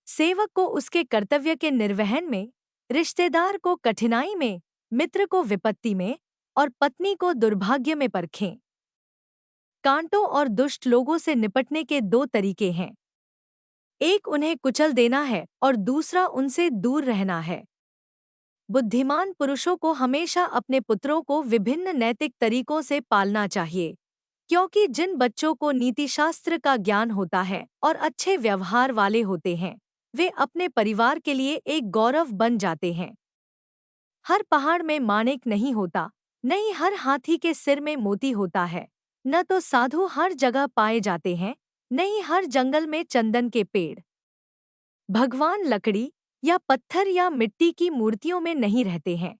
सेवक को उसके कर्तव्य के निर्वहन में, रिश्तेदार को कठिनाई में, मित्र को विपत्ति में और पत्नी को दुर्भाग्य में परखें। कांटों और दुष्ट लोगों से निपटने के 2 तरीके हैं। एक उन्हें कुचल देना है और दूसरा उनसे दूर रहना है। बुद्धिमान पुरुषों को हमेशा अपने पुत्रों को विभिन्न नैतिक तरीकों से पालना चाहिए, क्योंकि जिन बच्चों को नीतिशास्त्र का ज्ञान होता है और अच्छे व्यवहार वाले होते हैं, वे अपने परिवार के लिए एक गौरव बन जाते हैं। हर पहाड़ में माणिक नहीं होता, न ही हर हाथी के सिर में मोती होता है, न तो साधु हर जगह पाए जाते हैं, न ही हर जंगल में चंदन के पेड़। भगवान लकड़ी या पत्थर या मिट्टी की मूर्तियों में नहीं रहते हैं।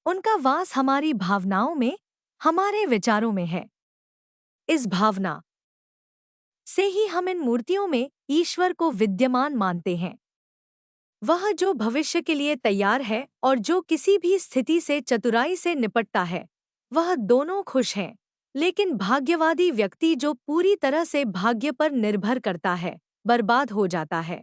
उनका वास हमारी भावनाओं में, हमारे विचारों में है। इस भावना से ही हम इन मूर्तियों में ईश्वर को विद्यमान मानते हैं। वह जो भविष्य के लिए तैयार है और जो किसी भी स्थिति से चतुराई से निपटता है, वह दोनों खुश हैं। लेकिन भाग्यवादी व्यक्ति जो पूरी तरह से भाग्य पर निर्भर करता है, बर्बाद हो जाता है।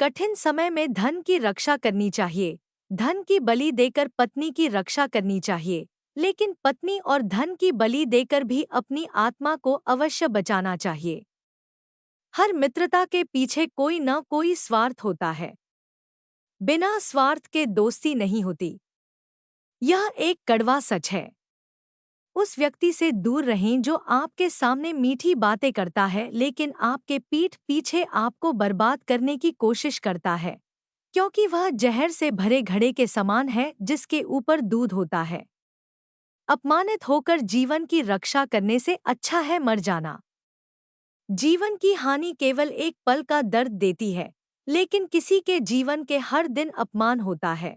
कठिन समय में धन की रक्षा करनी चाहिए, धन की बलि देकर पत्नी की रक्षा करनी चाहिए, लेकिन पत्नी और धन की बलि देकर भी अपनी आत्मा को अवश्य बचाना चाहिए। हर मित्रता के पीछे कोई न कोई स्वार्थ होता है। बिना स्वार्थ के दोस्ती नहीं होती। यह एक कड़वा सच है। उस व्यक्ति से दूर रहें जो आपके सामने मीठी बातें करता है लेकिन आपके पीठ पीछे आपको बर्बाद करने की कोशिश करता है, क्योंकि वह जहर से भरे घड़े के समान है जिसके ऊपर दूध होता है। अपमानित होकर जीवन की रक्षा करने से अच्छा है मर जाना। जीवन की हानि केवल एक पल का दर्द देती है, लेकिन किसी के जीवन के हर दिन अपमान होता है।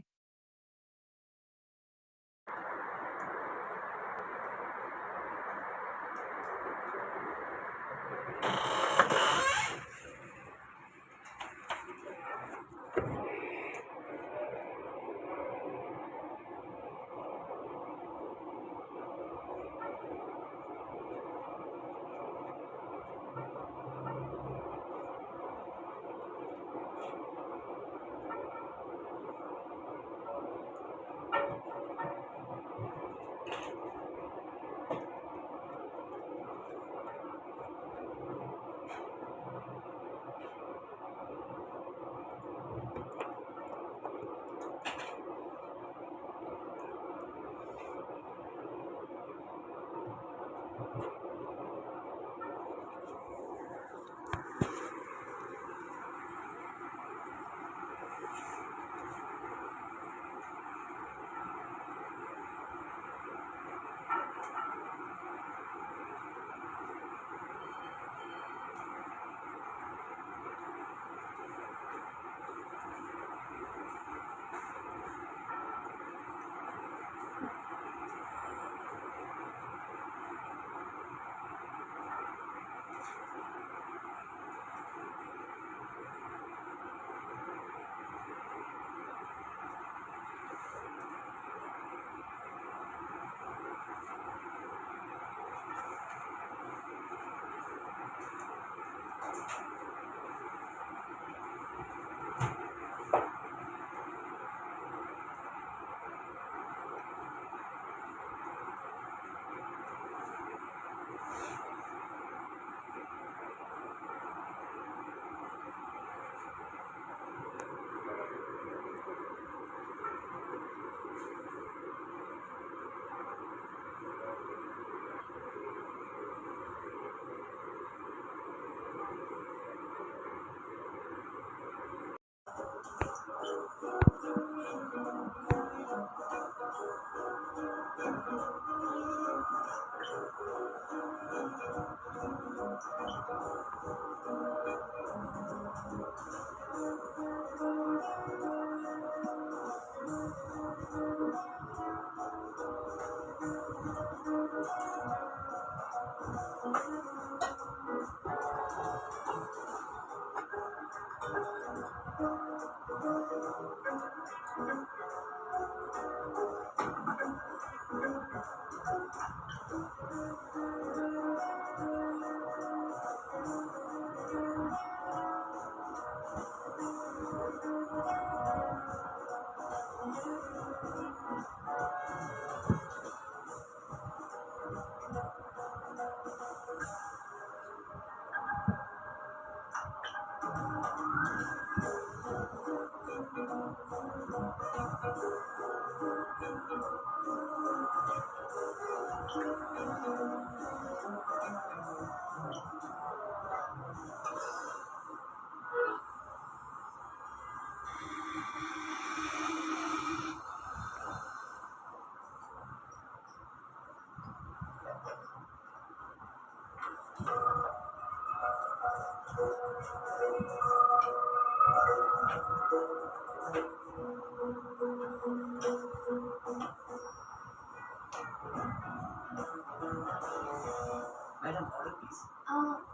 Madam, order please.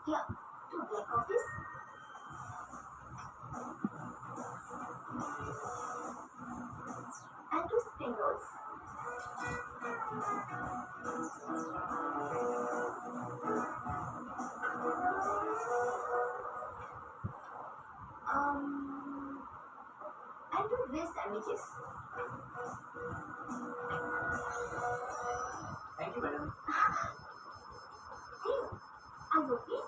Yeah, two black coffees and two spring rolls. And two veg sandwiches. Thank you, madam. Hey, are you okay?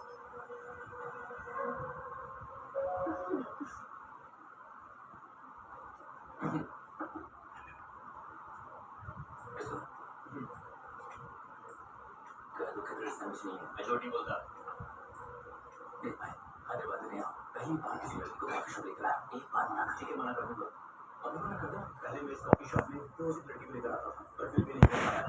समझ नहीं है मैं झूठ नहीं बोलता देख भाई आधे बात नहीं आप पहली बार किसी लड़की को कॉफी शॉप लेकर आया एक बार मना ठीक है मना कर दूंगा अब मैं मना कर दूं पहले मैं इस कॉफी शॉप में रोज एक लड़की को लेकर आता था पर फिर भी नहीं कर पाया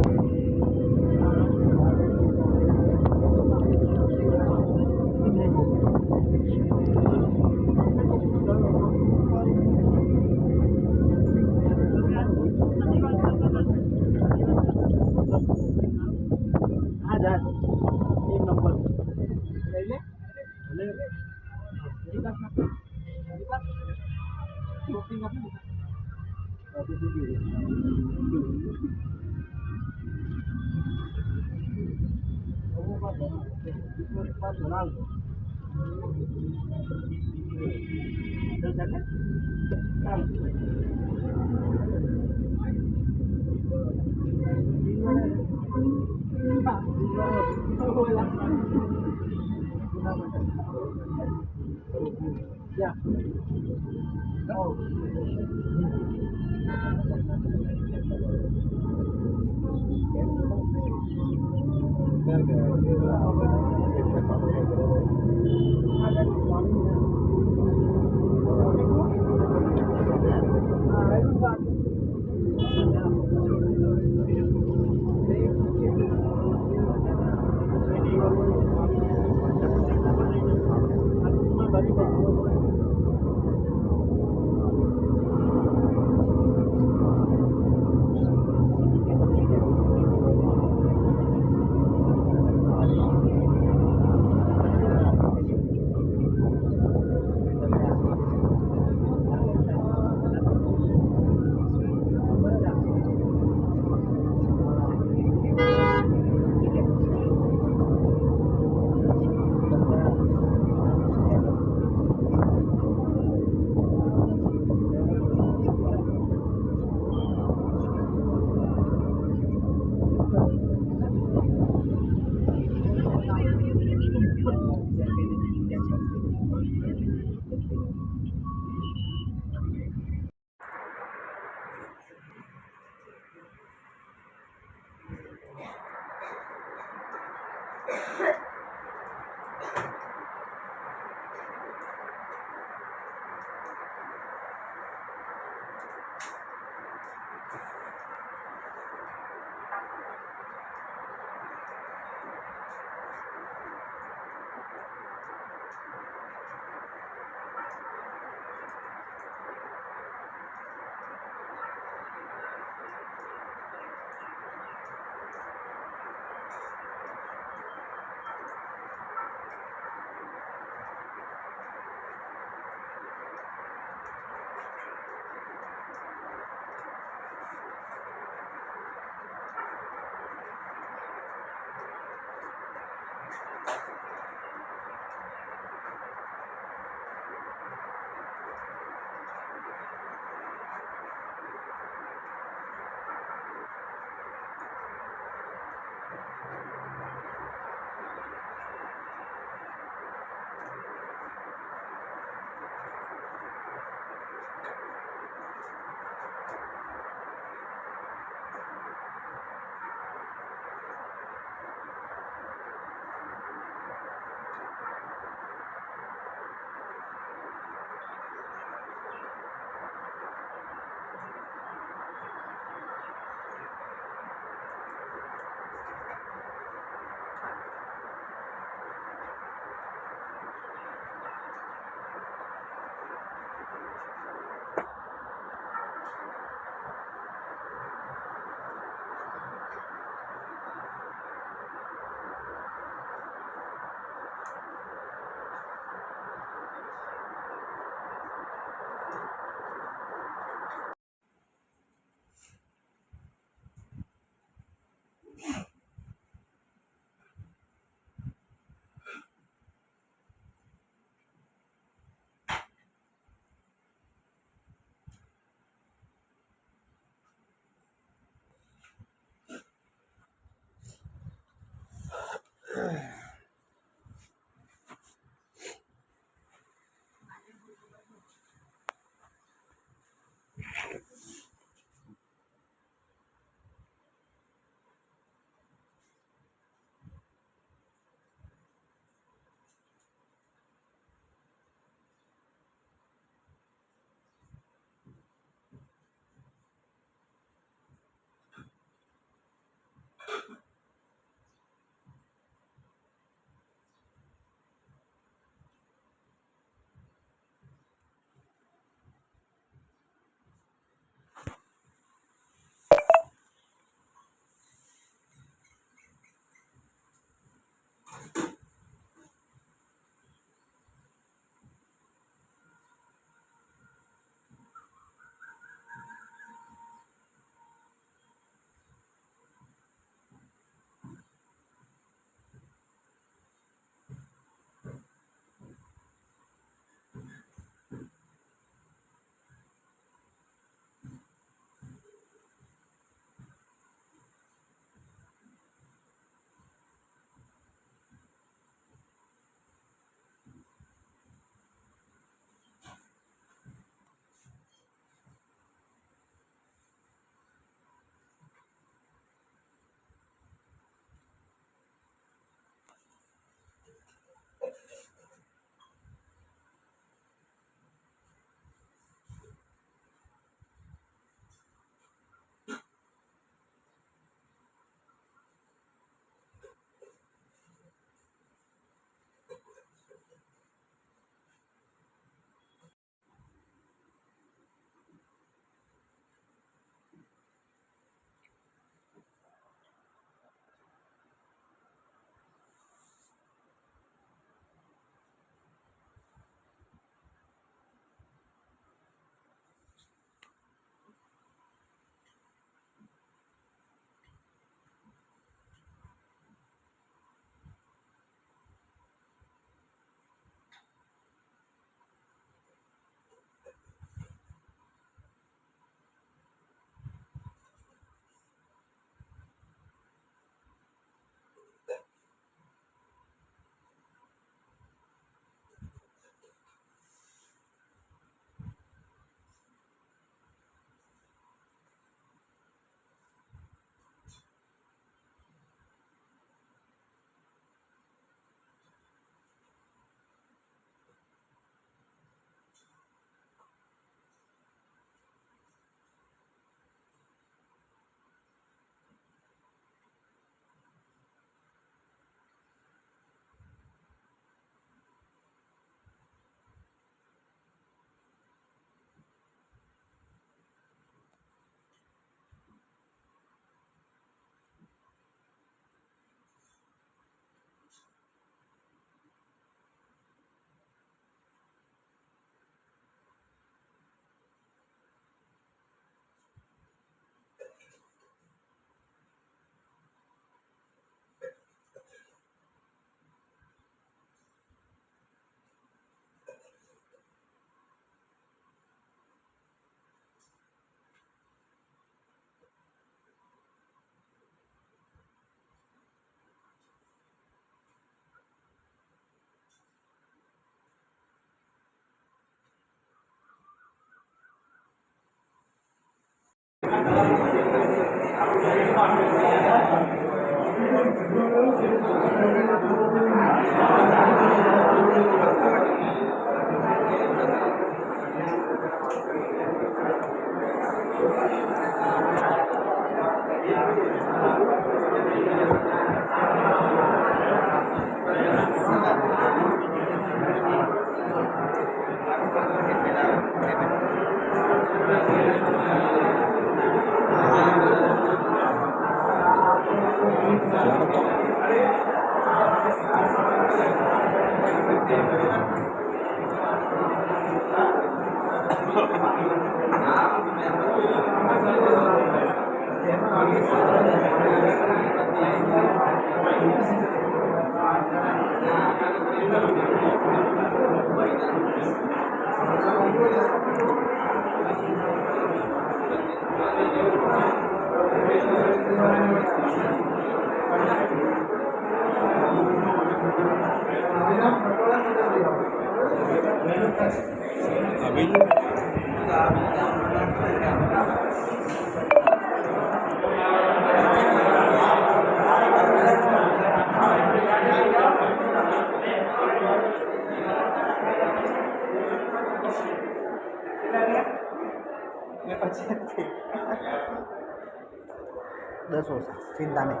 10 ઓછા ચિંતા નહીં.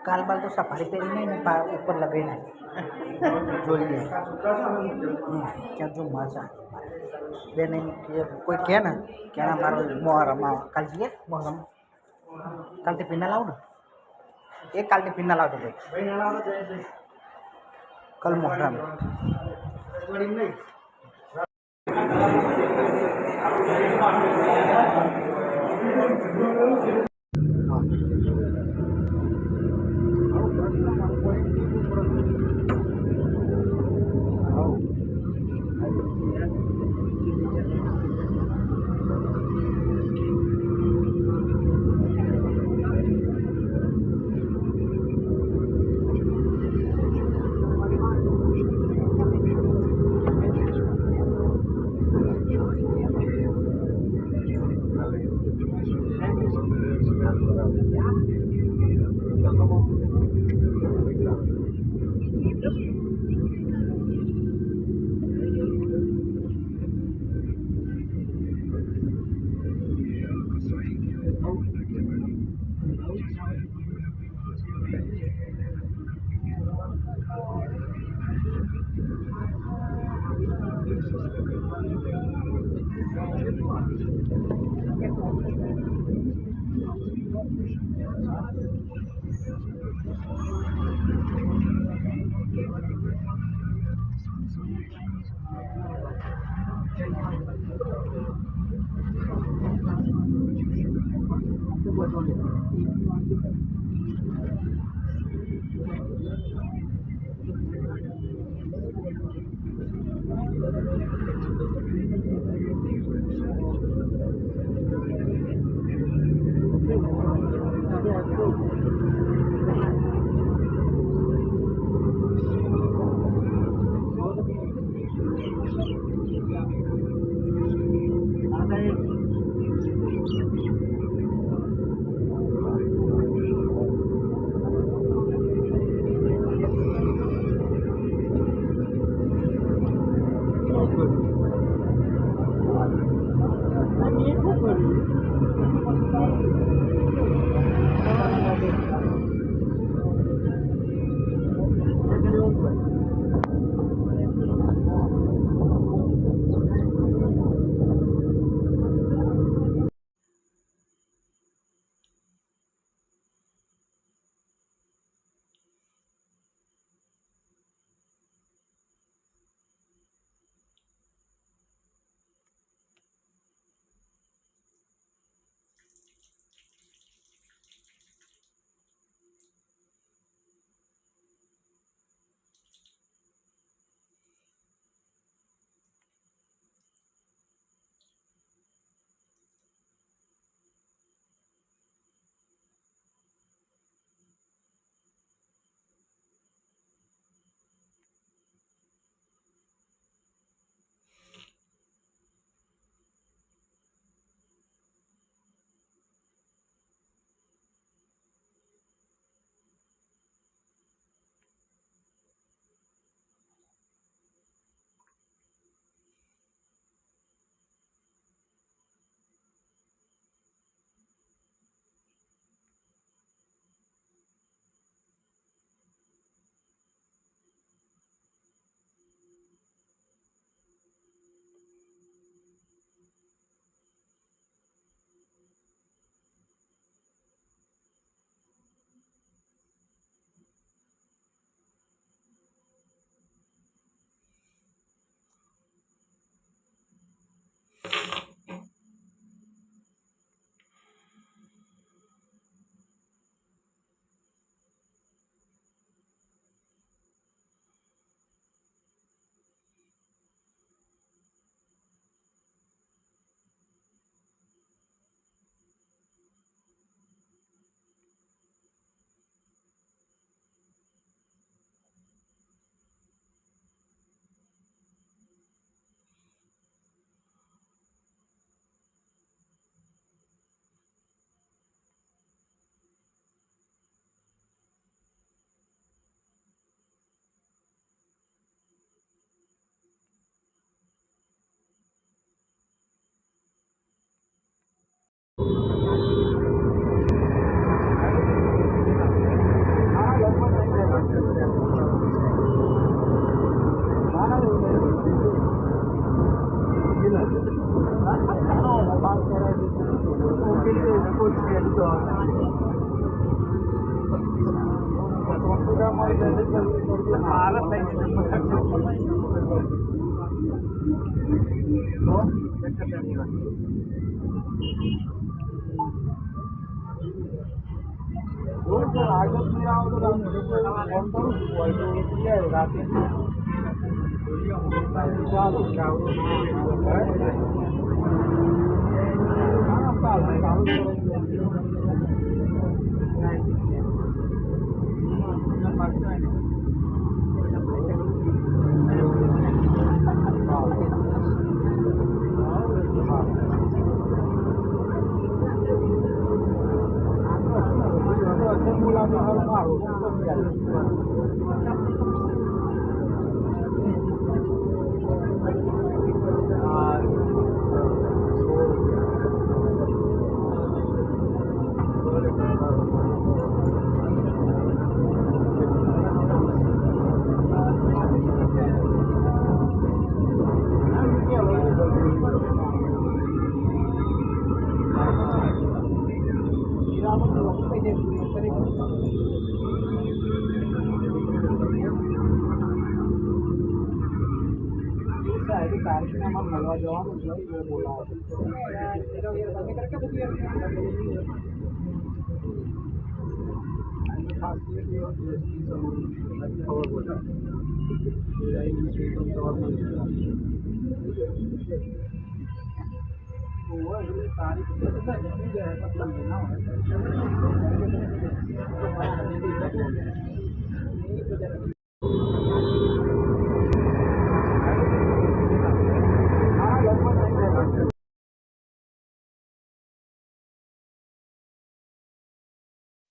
કાલ બાલ તો સફારી પહેરી નહીં ને ઉપર લગાવી નાખી જોઈએ ક્યાં જો મજા બે નહીં કોઈ કહે ને કે મારો મોહરમમાં કાલ જઈએ મોહરમ કાલથી પીના લાવું ને કાલથી પીના લાવતો ભાઈ કલ મોહરમ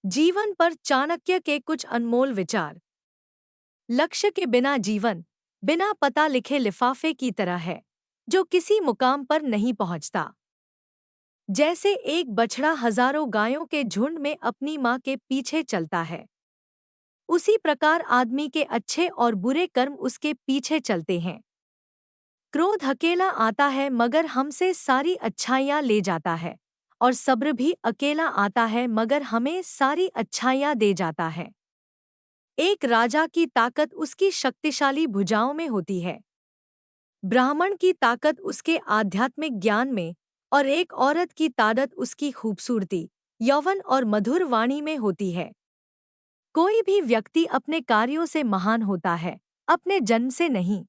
जीवन पर चाणक्य के कुछ अनमोल विचार। लक्ष्य के बिना जीवन बिना पता लिखे लिफाफे की तरह है जो किसी मुकाम पर नहीं पहुंचता। जैसे एक बछड़ा हजारों गायों के झुंड में अपनी मां के पीछे चलता है, उसी प्रकार आदमी के अच्छे और बुरे कर्म उसके पीछे चलते हैं। क्रोध अकेला आता है मगर हमसे सारी अच्छाइयां ले जाता है, और सब्र भी अकेला आता है मगर हमें सारी अच्छाइयां दे जाता है। एक राजा की ताकत उसकी शक्तिशाली भुजाओं में होती है, ब्राह्मण की ताकत उसके आध्यात्मिक ज्ञान में, और एक औरत की ताकत उसकी खूबसूरती, यौवन और मधुर वाणी में होती है। कोई भी व्यक्ति अपने कार्यों से महान होता है, अपने जन्म से नहीं।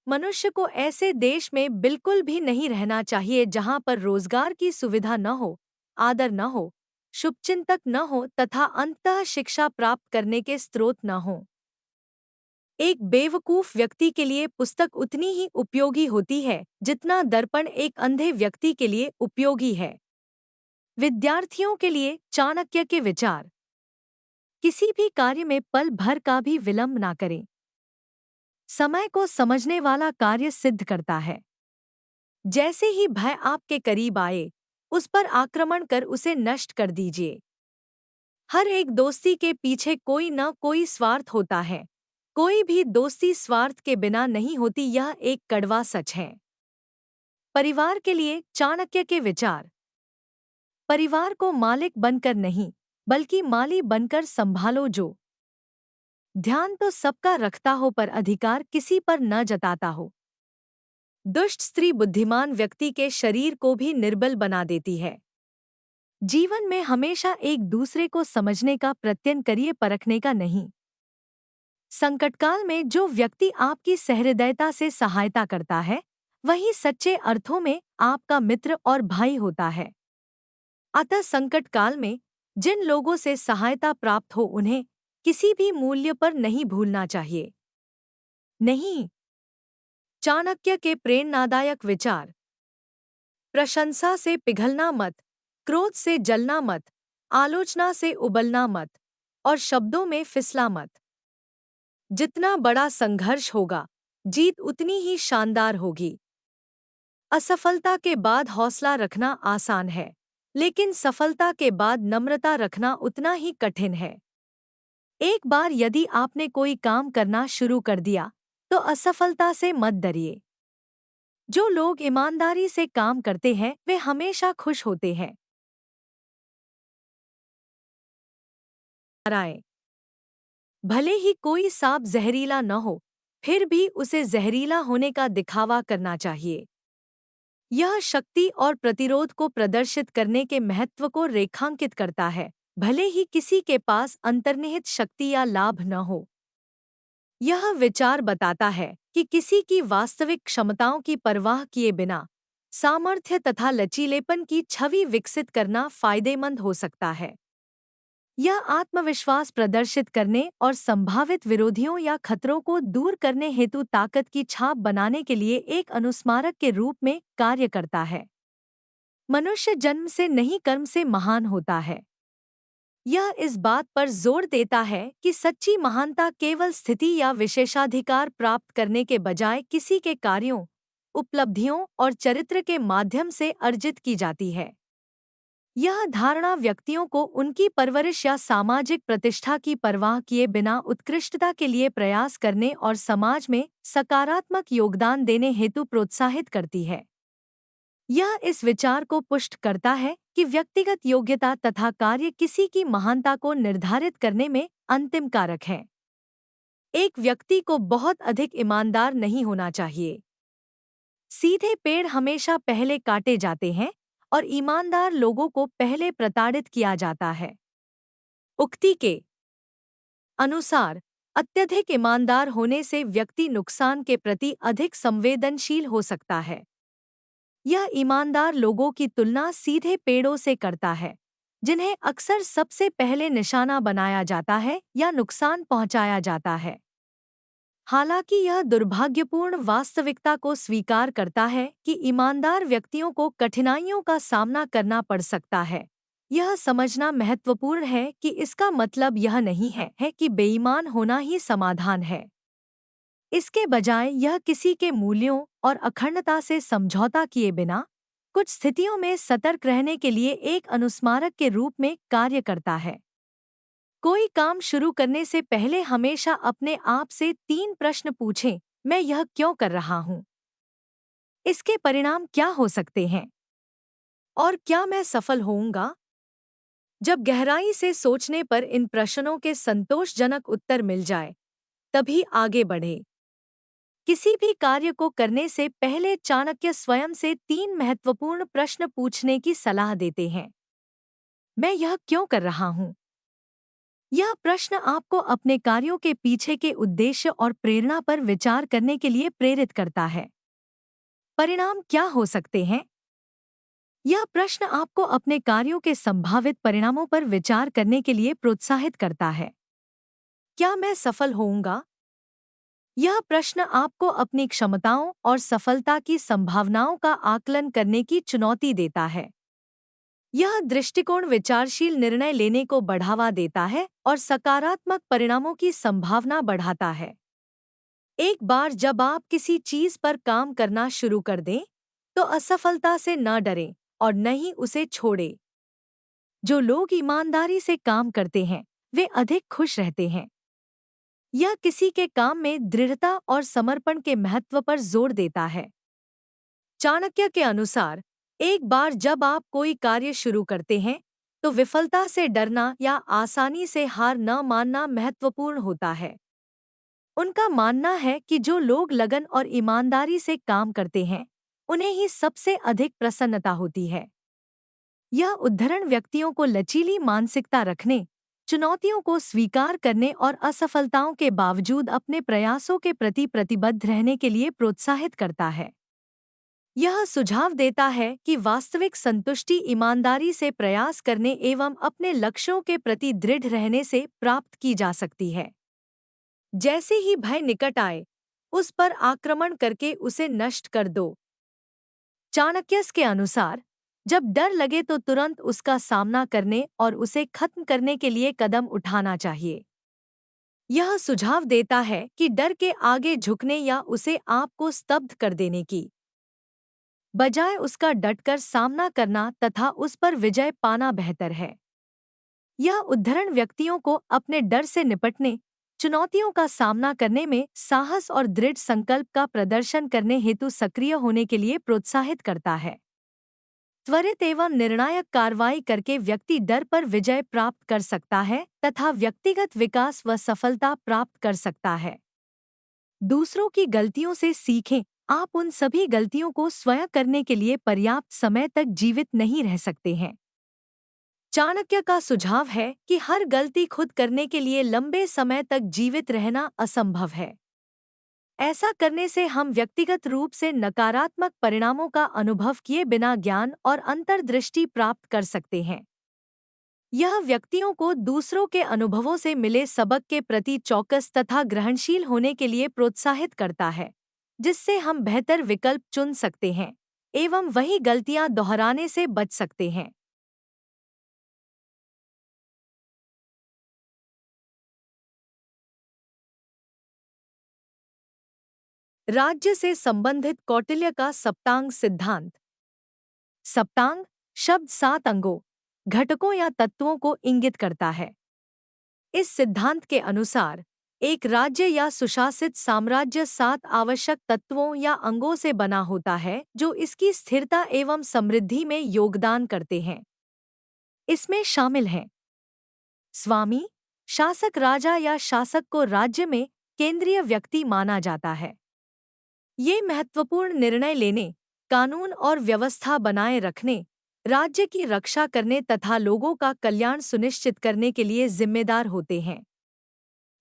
मनुष्य को ऐसे देश में बिल्कुल भी नहीं रहना चाहिए जहां पर रोजगार की सुविधा न हो, आदर न हो, शुभचिंतक न हो तथा अंततः शिक्षा प्राप्त करने के स्रोत न हो। एक बेवकूफ व्यक्ति के लिए पुस्तक उतनी ही उपयोगी होती है जितना दर्पण एक अंधे व्यक्ति के लिए उपयोगी है। विद्यार्थियों के लिए चाणक्य के विचार। किसी भी कार्य में पल भर का भी विलंब ना करें। समय को समझने वाला कार्य सिद्ध करता है। जैसे ही भय आपके करीब आए, उस पर आक्रमण कर उसे नष्ट कर दीजिए। हर एक दोस्ती के पीछे कोई न कोई स्वार्थ होता है। कोई भी दोस्ती स्वार्थ के बिना नहीं होती, यह एक कड़वा सच है। परिवार के लिए चाणक्य के विचार। परिवार को मालिक बनकर नहीं, बल्कि माली बनकर संभालो। जो ध्यान तो सबका रखता हो पर अधिकार किसी पर न जताता हो। दुष्ट स्त्री बुद्धिमान व्यक्ति के शरीर को भी निर्बल बना देती है। जीवन में हमेशा एक दूसरे को समझने का प्रयत्न करिए, परखने का नहीं। संकटकाल में जो व्यक्ति आपकी सहृदयता से सहायता करता है, वही सच्चे अर्थों में आपका मित्र और भाई होता है। अतः संकटकाल में जिन लोगों से सहायता प्राप्त हो उन्हें किसी भी मूल्य पर नहीं भूलना चाहिए। नहीं। चाणक्य के प्रेरणादायक विचार। प्रशंसा से पिघलना मत, क्रोध से जलना मत, आलोचना से उबलना मत, और शब्दों में फिसला मत। जितना बड़ा संघर्ष होगा, जीत उतनी ही शानदार होगी। असफलता के बाद हौसला रखना आसान है, लेकिन सफलता के बाद नम्रता रखना उतना ही कठिन है। एक बार यदि आपने कोई काम करना शुरू कर दिया तो असफलता से मत डरिए। जो लोग ईमानदारी से काम करते हैं वे हमेशा खुश होते हैं। राय, भले ही कोई सांप जहरीला न हो, फिर भी उसे जहरीला होने का दिखावा करना चाहिए। यह शक्ति और प्रतिरोध को प्रदर्शित करने के महत्व को रेखांकित करता है, भले ही किसी के पास अंतर्निहित शक्ति या लाभ न हो। यह विचार बताता है कि किसी की वास्तविक क्षमताओं की परवाह किए बिना सामर्थ्य तथा लचीलेपन की छवि विकसित करना फायदेमंद हो सकता है। यह आत्मविश्वास प्रदर्शित करने और संभावित विरोधियों या खतरों को दूर करने हेतु ताकत की छाप बनाने के लिए एक अनुस्मारक के रूप में कार्य करता है। मनुष्य जन्म से नहीं कर्म से महान होता है। यह इस बात पर जोर देता है कि सच्ची महानता केवल स्थिति या विशेषाधिकार प्राप्त करने के बजाय किसी के कार्यों, उपलब्धियों और चरित्र के माध्यम से अर्जित की जाती है। यह धारणा व्यक्तियों को उनकी परवरिश या सामाजिक प्रतिष्ठा की परवाह किए बिना उत्कृष्टता के लिए प्रयास करने और समाज में सकारात्मक योगदान देने हेतु प्रोत्साहित करती है। यह इस विचार को पुष्ट करता है कि व्यक्तिगत योग्यता तथा कार्य किसी की महानता को निर्धारित करने में अंतिम कारक है। एक व्यक्ति को बहुत अधिक ईमानदार नहीं होना चाहिए। सीधे पेड़ हमेशा पहले काटे जाते हैं और ईमानदार लोगों को पहले प्रताड़ित किया जाता है। उक्ति के अनुसार अत्यधिक ईमानदार होने से व्यक्ति नुकसान के प्रति अधिक संवेदनशील हो सकता है। यह ईमानदार लोगों की तुलना सीधे पेड़ों से करता है, जिन्हें अक्सर सबसे पहले निशाना बनाया जाता है या नुकसान पहुंचाया जाता है। हालांकि यह दुर्भाग्यपूर्ण वास्तविकता को स्वीकार करता है कि ईमानदार व्यक्तियों को कठिनाइयों का सामना करना पड़ सकता है। यह समझना महत्वपूर्ण है कि इसका मतलब यह नहीं है कि बेईमान होना ही समाधान है। इसके बजाय यह किसी के मूल्यों और अखंडता से समझौता किए बिना कुछ स्थितियों में सतर्क रहने के लिए एक अनुस्मारक के रूप में कार्य करता है। कोई काम शुरू करने से पहले हमेशा अपने आप से 3 प्रश्न पूछें। मैं यह क्यों कर रहा हूँ? इसके परिणाम क्या हो सकते हैं? और क्या मैं सफल होऊंगा? जब गहराई से सोचने पर इन प्रश्नों के संतोषजनक उत्तर मिल जाए, तभी आगे बढ़े। किसी भी कार्य को करने से पहले चाणक्य स्वयं से 3 महत्वपूर्ण प्रश्न पूछने की सलाह देते हैं। मैं यह क्यों कर रहा हूँ? यह प्रश्न आपको अपने कार्यों के पीछे के उद्देश्य और प्रेरणा पर विचार करने के लिए प्रेरित करता है। परिणाम क्या हो सकते हैं? यह प्रश्न आपको अपने कार्यों के संभावित परिणामों पर विचार करने के लिए प्रोत्साहित करता है। क्या मैं सफल होऊंगा? यह प्रश्न आपको अपनी क्षमताओं और सफलता की संभावनाओं का आकलन करने की चुनौती देता है। यह दृष्टिकोण विचारशील निर्णय लेने को बढ़ावा देता है और सकारात्मक परिणामों की संभावना बढ़ाता है। एक बार जब आप किसी चीज पर काम करना शुरू कर दें, तो असफलता से न डरें और न ही उसे छोड़ें। जो लोग ईमानदारी से काम करते हैं, वे अधिक खुश रहते हैं। यह किसी के काम में दृढ़ता और समर्पण के महत्व पर जोर देता है। चाणक्य के अनुसार, एक बार जब आप कोई कार्य शुरू करते हैं, तो विफलता से डरना या आसानी से हार न मानना महत्वपूर्ण होता है। उनका मानना है कि जो लोग लगन और ईमानदारी से काम करते हैं, उन्हें ही सबसे अधिक प्रसन्नता होती है। यह उद्धरण व्यक्तियों को लचीली मानसिकता रखने, चुनौतियों को स्वीकार करने और असफलताओं के बावजूद अपने प्रयासों के प्रति प्रतिबद्ध रहने के लिए प्रोत्साहित करता है। यह सुझाव देता है कि वास्तविक संतुष्टि ईमानदारी से प्रयास करने एवं अपने लक्ष्यों के प्रति दृढ़ रहने से प्राप्त की जा सकती है। जैसे ही भय निकट आए, उस पर आक्रमण करके उसे नष्ट कर दो। चाणक्य के अनुसार, जब डर लगे तो तुरंत उसका सामना करने और उसे खत्म करने के लिए कदम उठाना चाहिए। यह सुझाव देता है कि डर के आगे झुकने या उसे आपको स्तब्ध कर देने की बजाय उसका डटकर सामना करना तथा उस पर विजय पाना बेहतर है। यह उद्धरण व्यक्तियों को अपने डर से निपटने, चुनौतियों का सामना करने में साहस और दृढ़ संकल्प का प्रदर्शन करने हेतु सक्रिय होने के लिए प्रोत्साहित करता है। त्वरित एवं निर्णायक कार्रवाई करके व्यक्ति डर पर विजय प्राप्त कर सकता है तथा व्यक्तिगत विकास व सफलता प्राप्त कर सकता है। दूसरों की गलतियों से सीखें। आप उन सभी गलतियों को स्वयं करने के लिए पर्याप्त समय तक जीवित नहीं रह सकते हैं। चाणक्य का सुझाव है कि हर गलती खुद करने के लिए लंबे समय तक जीवित रहना असंभव है। ऐसा करने से हम व्यक्तिगत रूप से नकारात्मक परिणामों का अनुभव किए बिना ज्ञान और अंतर्दृष्टि प्राप्त कर सकते हैं। यह व्यक्तियों को दूसरों के अनुभवों से मिले सबक के प्रति चौकस तथा ग्रहणशील होने के लिए प्रोत्साहित करता है, जिससे हम बेहतर विकल्प चुन सकते हैं एवं वही गलतियां दोहराने से बच सकते हैं। राज्य से संबंधित कौटिल्य का सप्तांग सिद्धांत। सप्तांग शब्द 7 अंगों, घटकों या तत्वों को इंगित करता है। इस सिद्धांत के अनुसार एक राज्य या सुशासित साम्राज्य 7 आवश्यक तत्वों या अंगों से बना होता है जो इसकी स्थिरता एवं समृद्धि में योगदान करते हैं। इसमें शामिल हैं स्वामी, शासक। राजा या शासक को राज्य में केंद्रीय व्यक्ति माना जाता है। ये महत्वपूर्ण निर्णय लेने, कानून और व्यवस्था बनाए रखने, राज्य की रक्षा करने तथा लोगों का कल्याण सुनिश्चित करने के लिए जिम्मेदार होते हैं।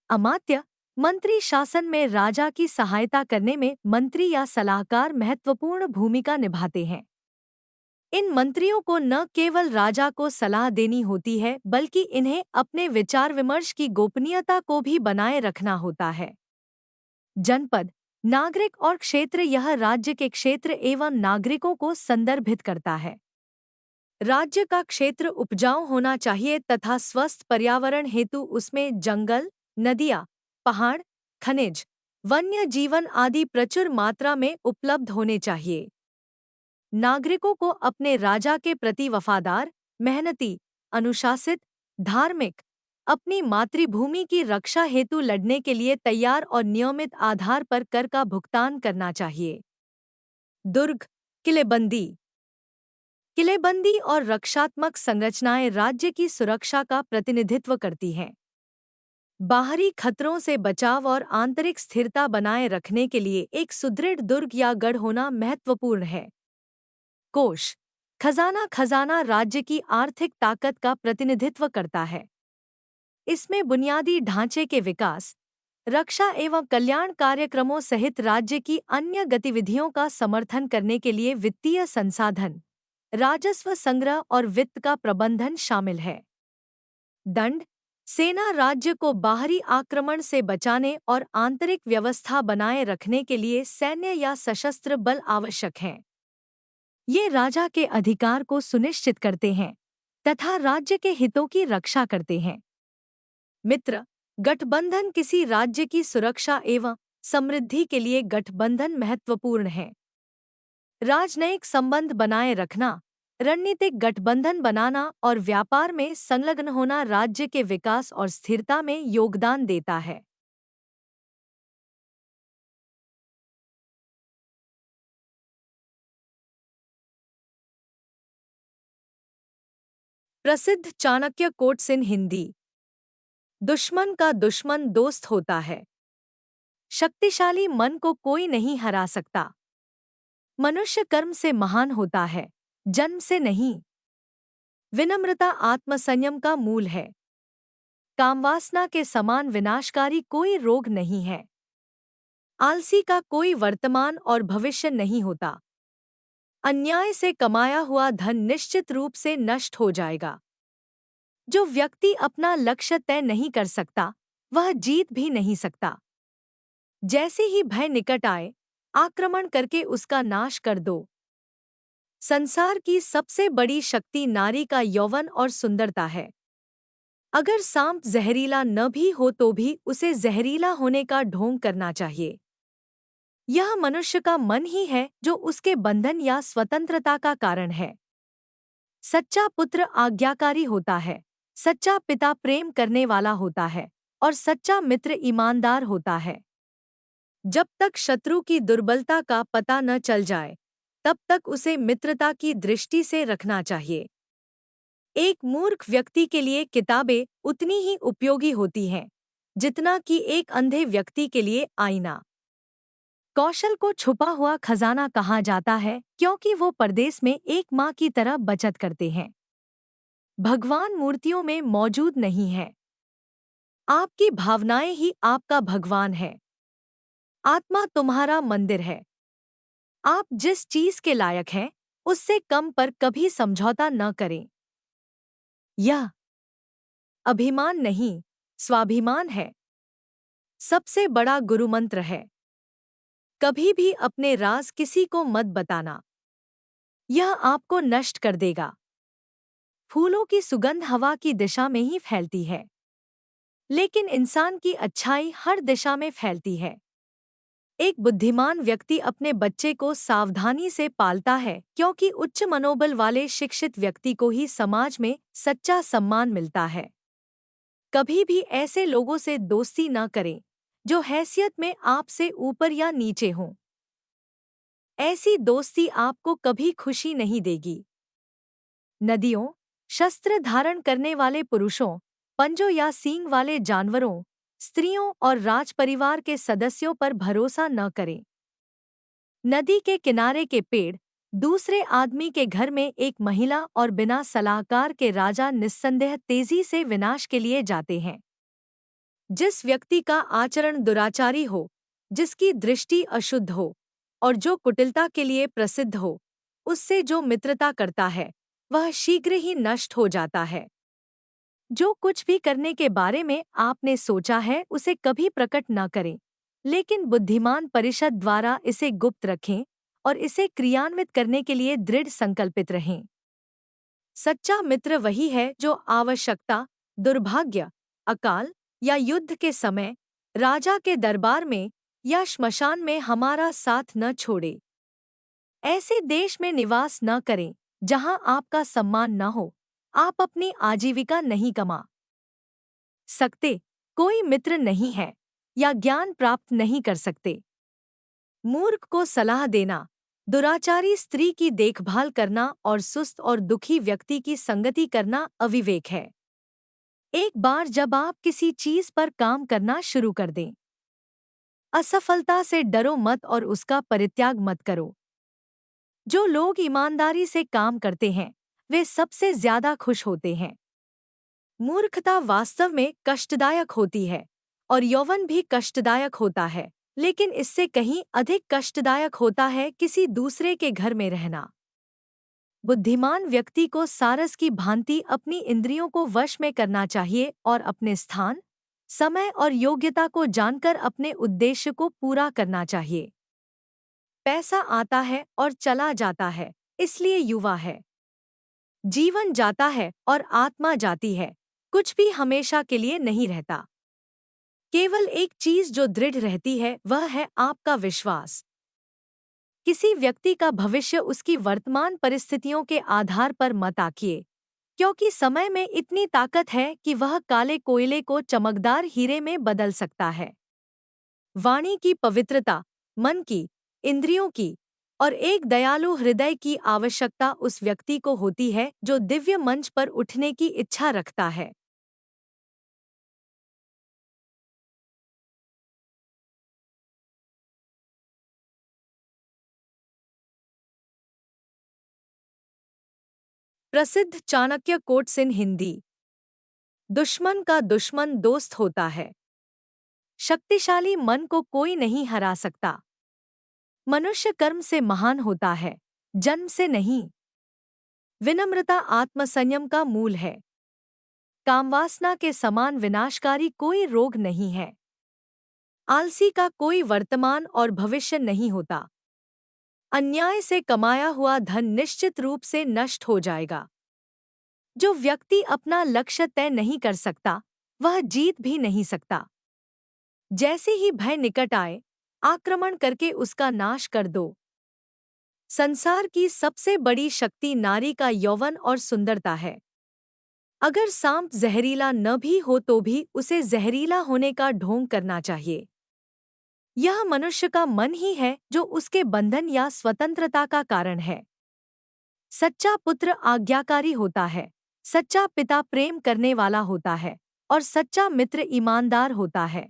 अमात्य, मंत्री शासन में राजा की सहायता करने में मंत्री या सलाहकार महत्वपूर्ण भूमिका निभाते हैं। इन मंत्रियों को न केवल राजा को सलाह देनी होती है बल्कि इन्हें अपने विचार विमर्श की गोपनीयता को भी बनाए रखना होता है। जनपद, नागरिक और क्षेत्र, यह राज्य के क्षेत्र एवं नागरिकों को संदर्भित करता है। राज्य का क्षेत्र उपजाऊ होना चाहिए तथा स्वस्थ पर्यावरण हेतु उसमें जंगल, नदियाँ, पहाड़, खनिज, वन्य जीवन आदि प्रचुर मात्रा में उपलब्ध होने चाहिए। नागरिकों को अपने राजा के प्रति वफादार, मेहनती, अनुशासित, धार्मिक, अपनी मातृभूमि की रक्षा हेतु लड़ने के लिए तैयार और नियमित आधार पर कर का भुगतान करना चाहिए। दुर्ग, किलेबंदी। किलेबंदी और रक्षात्मक संरचनाएं राज्य की सुरक्षा का प्रतिनिधित्व करती हैं। बाहरी खतरों से बचाव और आंतरिक स्थिरता बनाए रखने के लिए एक सुदृढ़ दुर्ग या गढ़ होना महत्वपूर्ण है। कोष, खजाना। खजाना राज्य की आर्थिक ताकत का प्रतिनिधित्व करता है। इसमें बुनियादी ढांचे के विकास, रक्षा एवं कल्याण कार्यक्रमों सहित राज्य की अन्य गतिविधियों का समर्थन करने के लिए वित्तीय संसाधन, राजस्व संग्रह और वित्त का प्रबंधन शामिल है। दंड, सेना राज्य को बाहरी आक्रमण से बचाने और आंतरिक व्यवस्था बनाए रखने के लिए सैन्य या सशस्त्र बल आवश्यक हैं। ये राजा के अधिकार को सुनिश्चित करते हैं तथा राज्य के हितों की रक्षा करते हैं। मित्र, गठबंधन किसी राज्य की सुरक्षा एवं समृद्धि के लिए गठबंधन महत्वपूर्ण है। राजनयिक संबंध बनाए रखना, रणनीतिक गठबंधन बनाना और व्यापार में संलग्न होना राज्य के विकास और स्थिरता में योगदान देता है। प्रसिद्ध चाणक्य कोट्स इन हिंदी। दुश्मन का दुश्मन दोस्त होता है। शक्तिशाली मन को कोई नहीं हरा सकता। मनुष्य कर्म से महान होता है, जन्म से नहीं। विनम्रता आत्मसंयम का मूल है। कामवासना के समान विनाशकारी कोई रोग नहीं है। आलसी का कोई वर्तमान और भविष्य नहीं होता। अन्याय से कमाया हुआ धन निश्चित रूप से नष्ट हो जाएगा। जो व्यक्ति अपना लक्ष्य तय नहीं कर सकता, वह जीत भी नहीं सकता। जैसे ही भय निकट आए, आक्रमण करके उसका नाश कर दो। संसार की सबसे बड़ी शक्ति नारी का यौवन और सुंदरता है। अगर सांप जहरीला न भी हो तो भी उसे जहरीला होने का ढोंग करना चाहिए। यह मनुष्य का मन ही है जो उसके बंधन या स्वतंत्रता का कारण है। सच्चा पुत्र आज्ञाकारी होता है, सच्चा पिता प्रेम करने वाला होता है और सच्चा मित्र ईमानदार होता है। जब तक शत्रु की दुर्बलता का पता न चल जाए, तब तक उसे मित्रता की दृष्टि से रखना चाहिए। एक मूर्ख व्यक्ति के लिए किताबें उतनी ही उपयोगी होती हैं जितना कि एक अंधे व्यक्ति के लिए आईना। कौशल को छुपा हुआ खजाना कहा जाता है क्योंकि वो परदेश में एक माँ की तरह बचत करते हैं। भगवान मूर्तियों में मौजूद नहीं है। आपकी भावनाएं ही आपका भगवान है। आत्मा तुम्हारा मंदिर है। आप जिस चीज के लायक हैं, उससे कम पर कभी समझौता न करें। यह अभिमान नहीं, स्वाभिमान है। सबसे बड़ा गुरुमंत्र है, कभी भी अपने राज किसी को मत बताना। यह आपको नष्ट कर देगा। फूलों की सुगंध हवा की दिशा में ही फैलती है, लेकिन इंसान की अच्छाई हर दिशा में फैलती है। एक बुद्धिमान व्यक्ति अपने बच्चे को सावधानी से पालता है क्योंकि उच्च मनोबल वाले शिक्षित व्यक्ति को ही समाज में सच्चा सम्मान मिलता है। कभी भी ऐसे लोगों से दोस्ती न करें जो हैसियत में आपसे ऊपर या नीचे हों। ऐसी दोस्ती आपको कभी खुशी नहीं देगी। नदियों, शस्त्र धारण करने वाले पुरुषों, पंजों या सींग वाले जानवरों, स्त्रियों और राजपरिवार के सदस्यों पर भरोसा न करें। नदी के किनारे के पेड़, दूसरे आदमी के घर में एक महिला और बिना सलाहकार के राजा निस्संदेह तेजी से विनाश के लिए जाते हैं। जिस व्यक्ति का आचरण दुराचारी हो, जिसकी दृष्टि अशुद्ध हो और जो कुटिलता के लिए प्रसिद्ध हो, उससे जो मित्रता करता है वह शीघ्र ही नष्ट हो जाता है। जो कुछ भी करने के बारे में आपने सोचा है उसे कभी प्रकट न करें, लेकिन बुद्धिमान परिषद द्वारा इसे गुप्त रखें और इसे क्रियान्वित करने के लिए दृढ़ संकल्पित रहें। सच्चा मित्र वही है जो आवश्यकता, दुर्भाग्य, अकाल या युद्ध के समय, राजा के दरबार में या श्मशान में हमारा साथ न छोड़े। ऐसे देश में निवास न करें जहां आपका सम्मान न हो। आप अपनी आजीविका नहीं कमा सकते, कोई मित्र नहीं है या ज्ञान प्राप्त नहीं कर सकते। मूर्ख को सलाह देना, दुराचारी स्त्री की देखभाल करना और सुस्त और दुखी व्यक्ति की संगति करना अविवेक है। एक बार जब आप किसी चीज पर काम करना शुरू कर दें, असफलता से डरो मत और उसका परित्याग मत करो। जो लोग ईमानदारी से काम करते हैं वे सबसे ज्यादा खुश होते हैं। मूर्खता वास्तव में कष्टदायक होती है और यौवन भी कष्टदायक होता है, लेकिन इससे कहीं अधिक कष्टदायक होता है किसी दूसरे के घर में रहना। बुद्धिमान व्यक्ति को सारस की भांति अपनी इंद्रियों को वश में करना चाहिए और अपने स्थान, समय और योग्यता को जानकर अपने उद्देश्य को पूरा करना चाहिए। पैसा आता है और चला जाता है, इसलिए युवा है। जीवन जाता है और आत्मा जाती है, कुछ भी हमेशा के लिए नहीं रहता। केवल एक चीज जो दृढ़ रहती है वह है आपका विश्वास। किसी व्यक्ति का भविष्य उसकी वर्तमान परिस्थितियों के आधार पर मत आंकिए, क्योंकि समय में इतनी ताकत है कि वह काले कोयले को चमकदार हीरे में बदल सकता है। वाणी की पवित्रता, मन की, इंद्रियों की और एक दयालु हृदय की आवश्यकता उस व्यक्ति को होती है जो दिव्य मंच पर उठने की इच्छा रखता है। प्रसिद्ध चाणक्य कोट्स इन हिंदी। दुश्मन का दुश्मन दोस्त होता है। शक्तिशाली मन को कोई नहीं हरा सकता। मनुष्य कर्म से महान होता है, जन्म से नहीं। विनम्रता आत्मसंयम का मूल है। कामवासना के समान विनाशकारी कोई रोग नहीं है। आलसी का कोई वर्तमान और भविष्य नहीं होता। अन्याय से कमाया हुआ धन निश्चित रूप से नष्ट हो जाएगा। जो व्यक्ति अपना लक्ष्य तय नहीं कर सकता, वह जीत भी नहीं सकता। जैसे ही भय निकट आए, आक्रमण करके उसका नाश कर दो। संसार की सबसे बड़ी शक्ति नारी का यौवन और सुंदरता है। अगर सांप जहरीला न भी हो तो भी उसे जहरीला होने का ढोंग करना चाहिए। यह मनुष्य का मन ही है जो उसके बंधन या स्वतंत्रता का कारण है। सच्चा पुत्र आज्ञाकारी होता है, सच्चा पिता प्रेम करने वाला होता है और सच्चा मित्र ईमानदार होता है।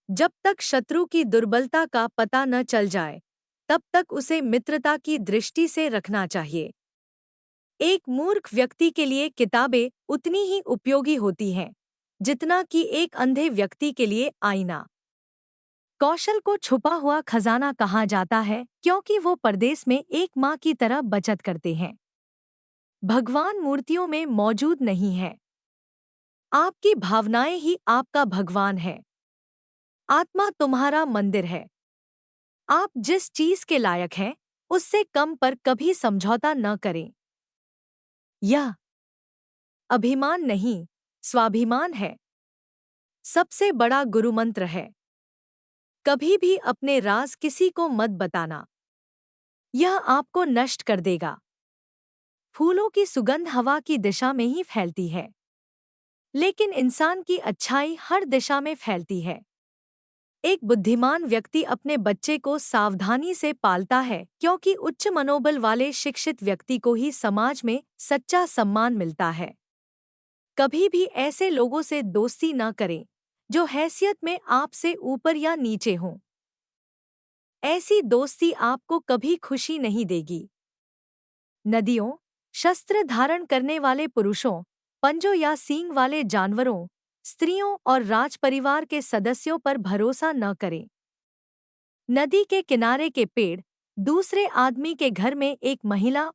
जब तक शत्रु की दुर्बलता का पता न चल जाए, तब तक उसे मित्रता की दृष्टि से रखना चाहिए। एक मूर्ख व्यक्ति के लिए किताबें उतनी ही उपयोगी होती हैं जितना कि एक अंधे व्यक्ति के लिए आईना। कौशल को छुपा हुआ खजाना कहा जाता है क्योंकि वो परदेश में एक माँ की तरह बचत करते हैं। भगवान मूर्तियों में मौजूद नहीं है। आपकी भावनाएं ही आपका भगवान है। आत्मा तुम्हारा मंदिर है। आप जिस चीज के लायक हैं, उससे कम पर कभी समझौता न करें। यह अभिमान नहीं, स्वाभिमान है। सबसे बड़ा गुरुमंत्र है, कभी भी अपने राज किसी को मत बताना। यह आपको नष्ट कर देगा। फूलों की सुगंध हवा की दिशा में ही फैलती है, लेकिन इंसान की अच्छाई हर दिशा में फैलती है। एक बुद्धिमान व्यक्ति अपने बच्चे को सावधानी से पालता है क्योंकि उच्च मनोबल वाले शिक्षित व्यक्ति को ही समाज में सच्चा सम्मान मिलता है। कभी भी ऐसे लोगों से दोस्ती न करें जो हैसियत में आपसे ऊपर या नीचे हों। ऐसी दोस्ती आपको कभी खुशी नहीं देगी। नदियों, शस्त्र धारण करने वाले पुरुषों, पंजों या सींग वाले जानवरों, स्त्रियों और राजपरिवार के सदस्यों पर भरोसा न करें। नदी के किनारे के पेड़, दूसरे आदमी के घर में एक महिला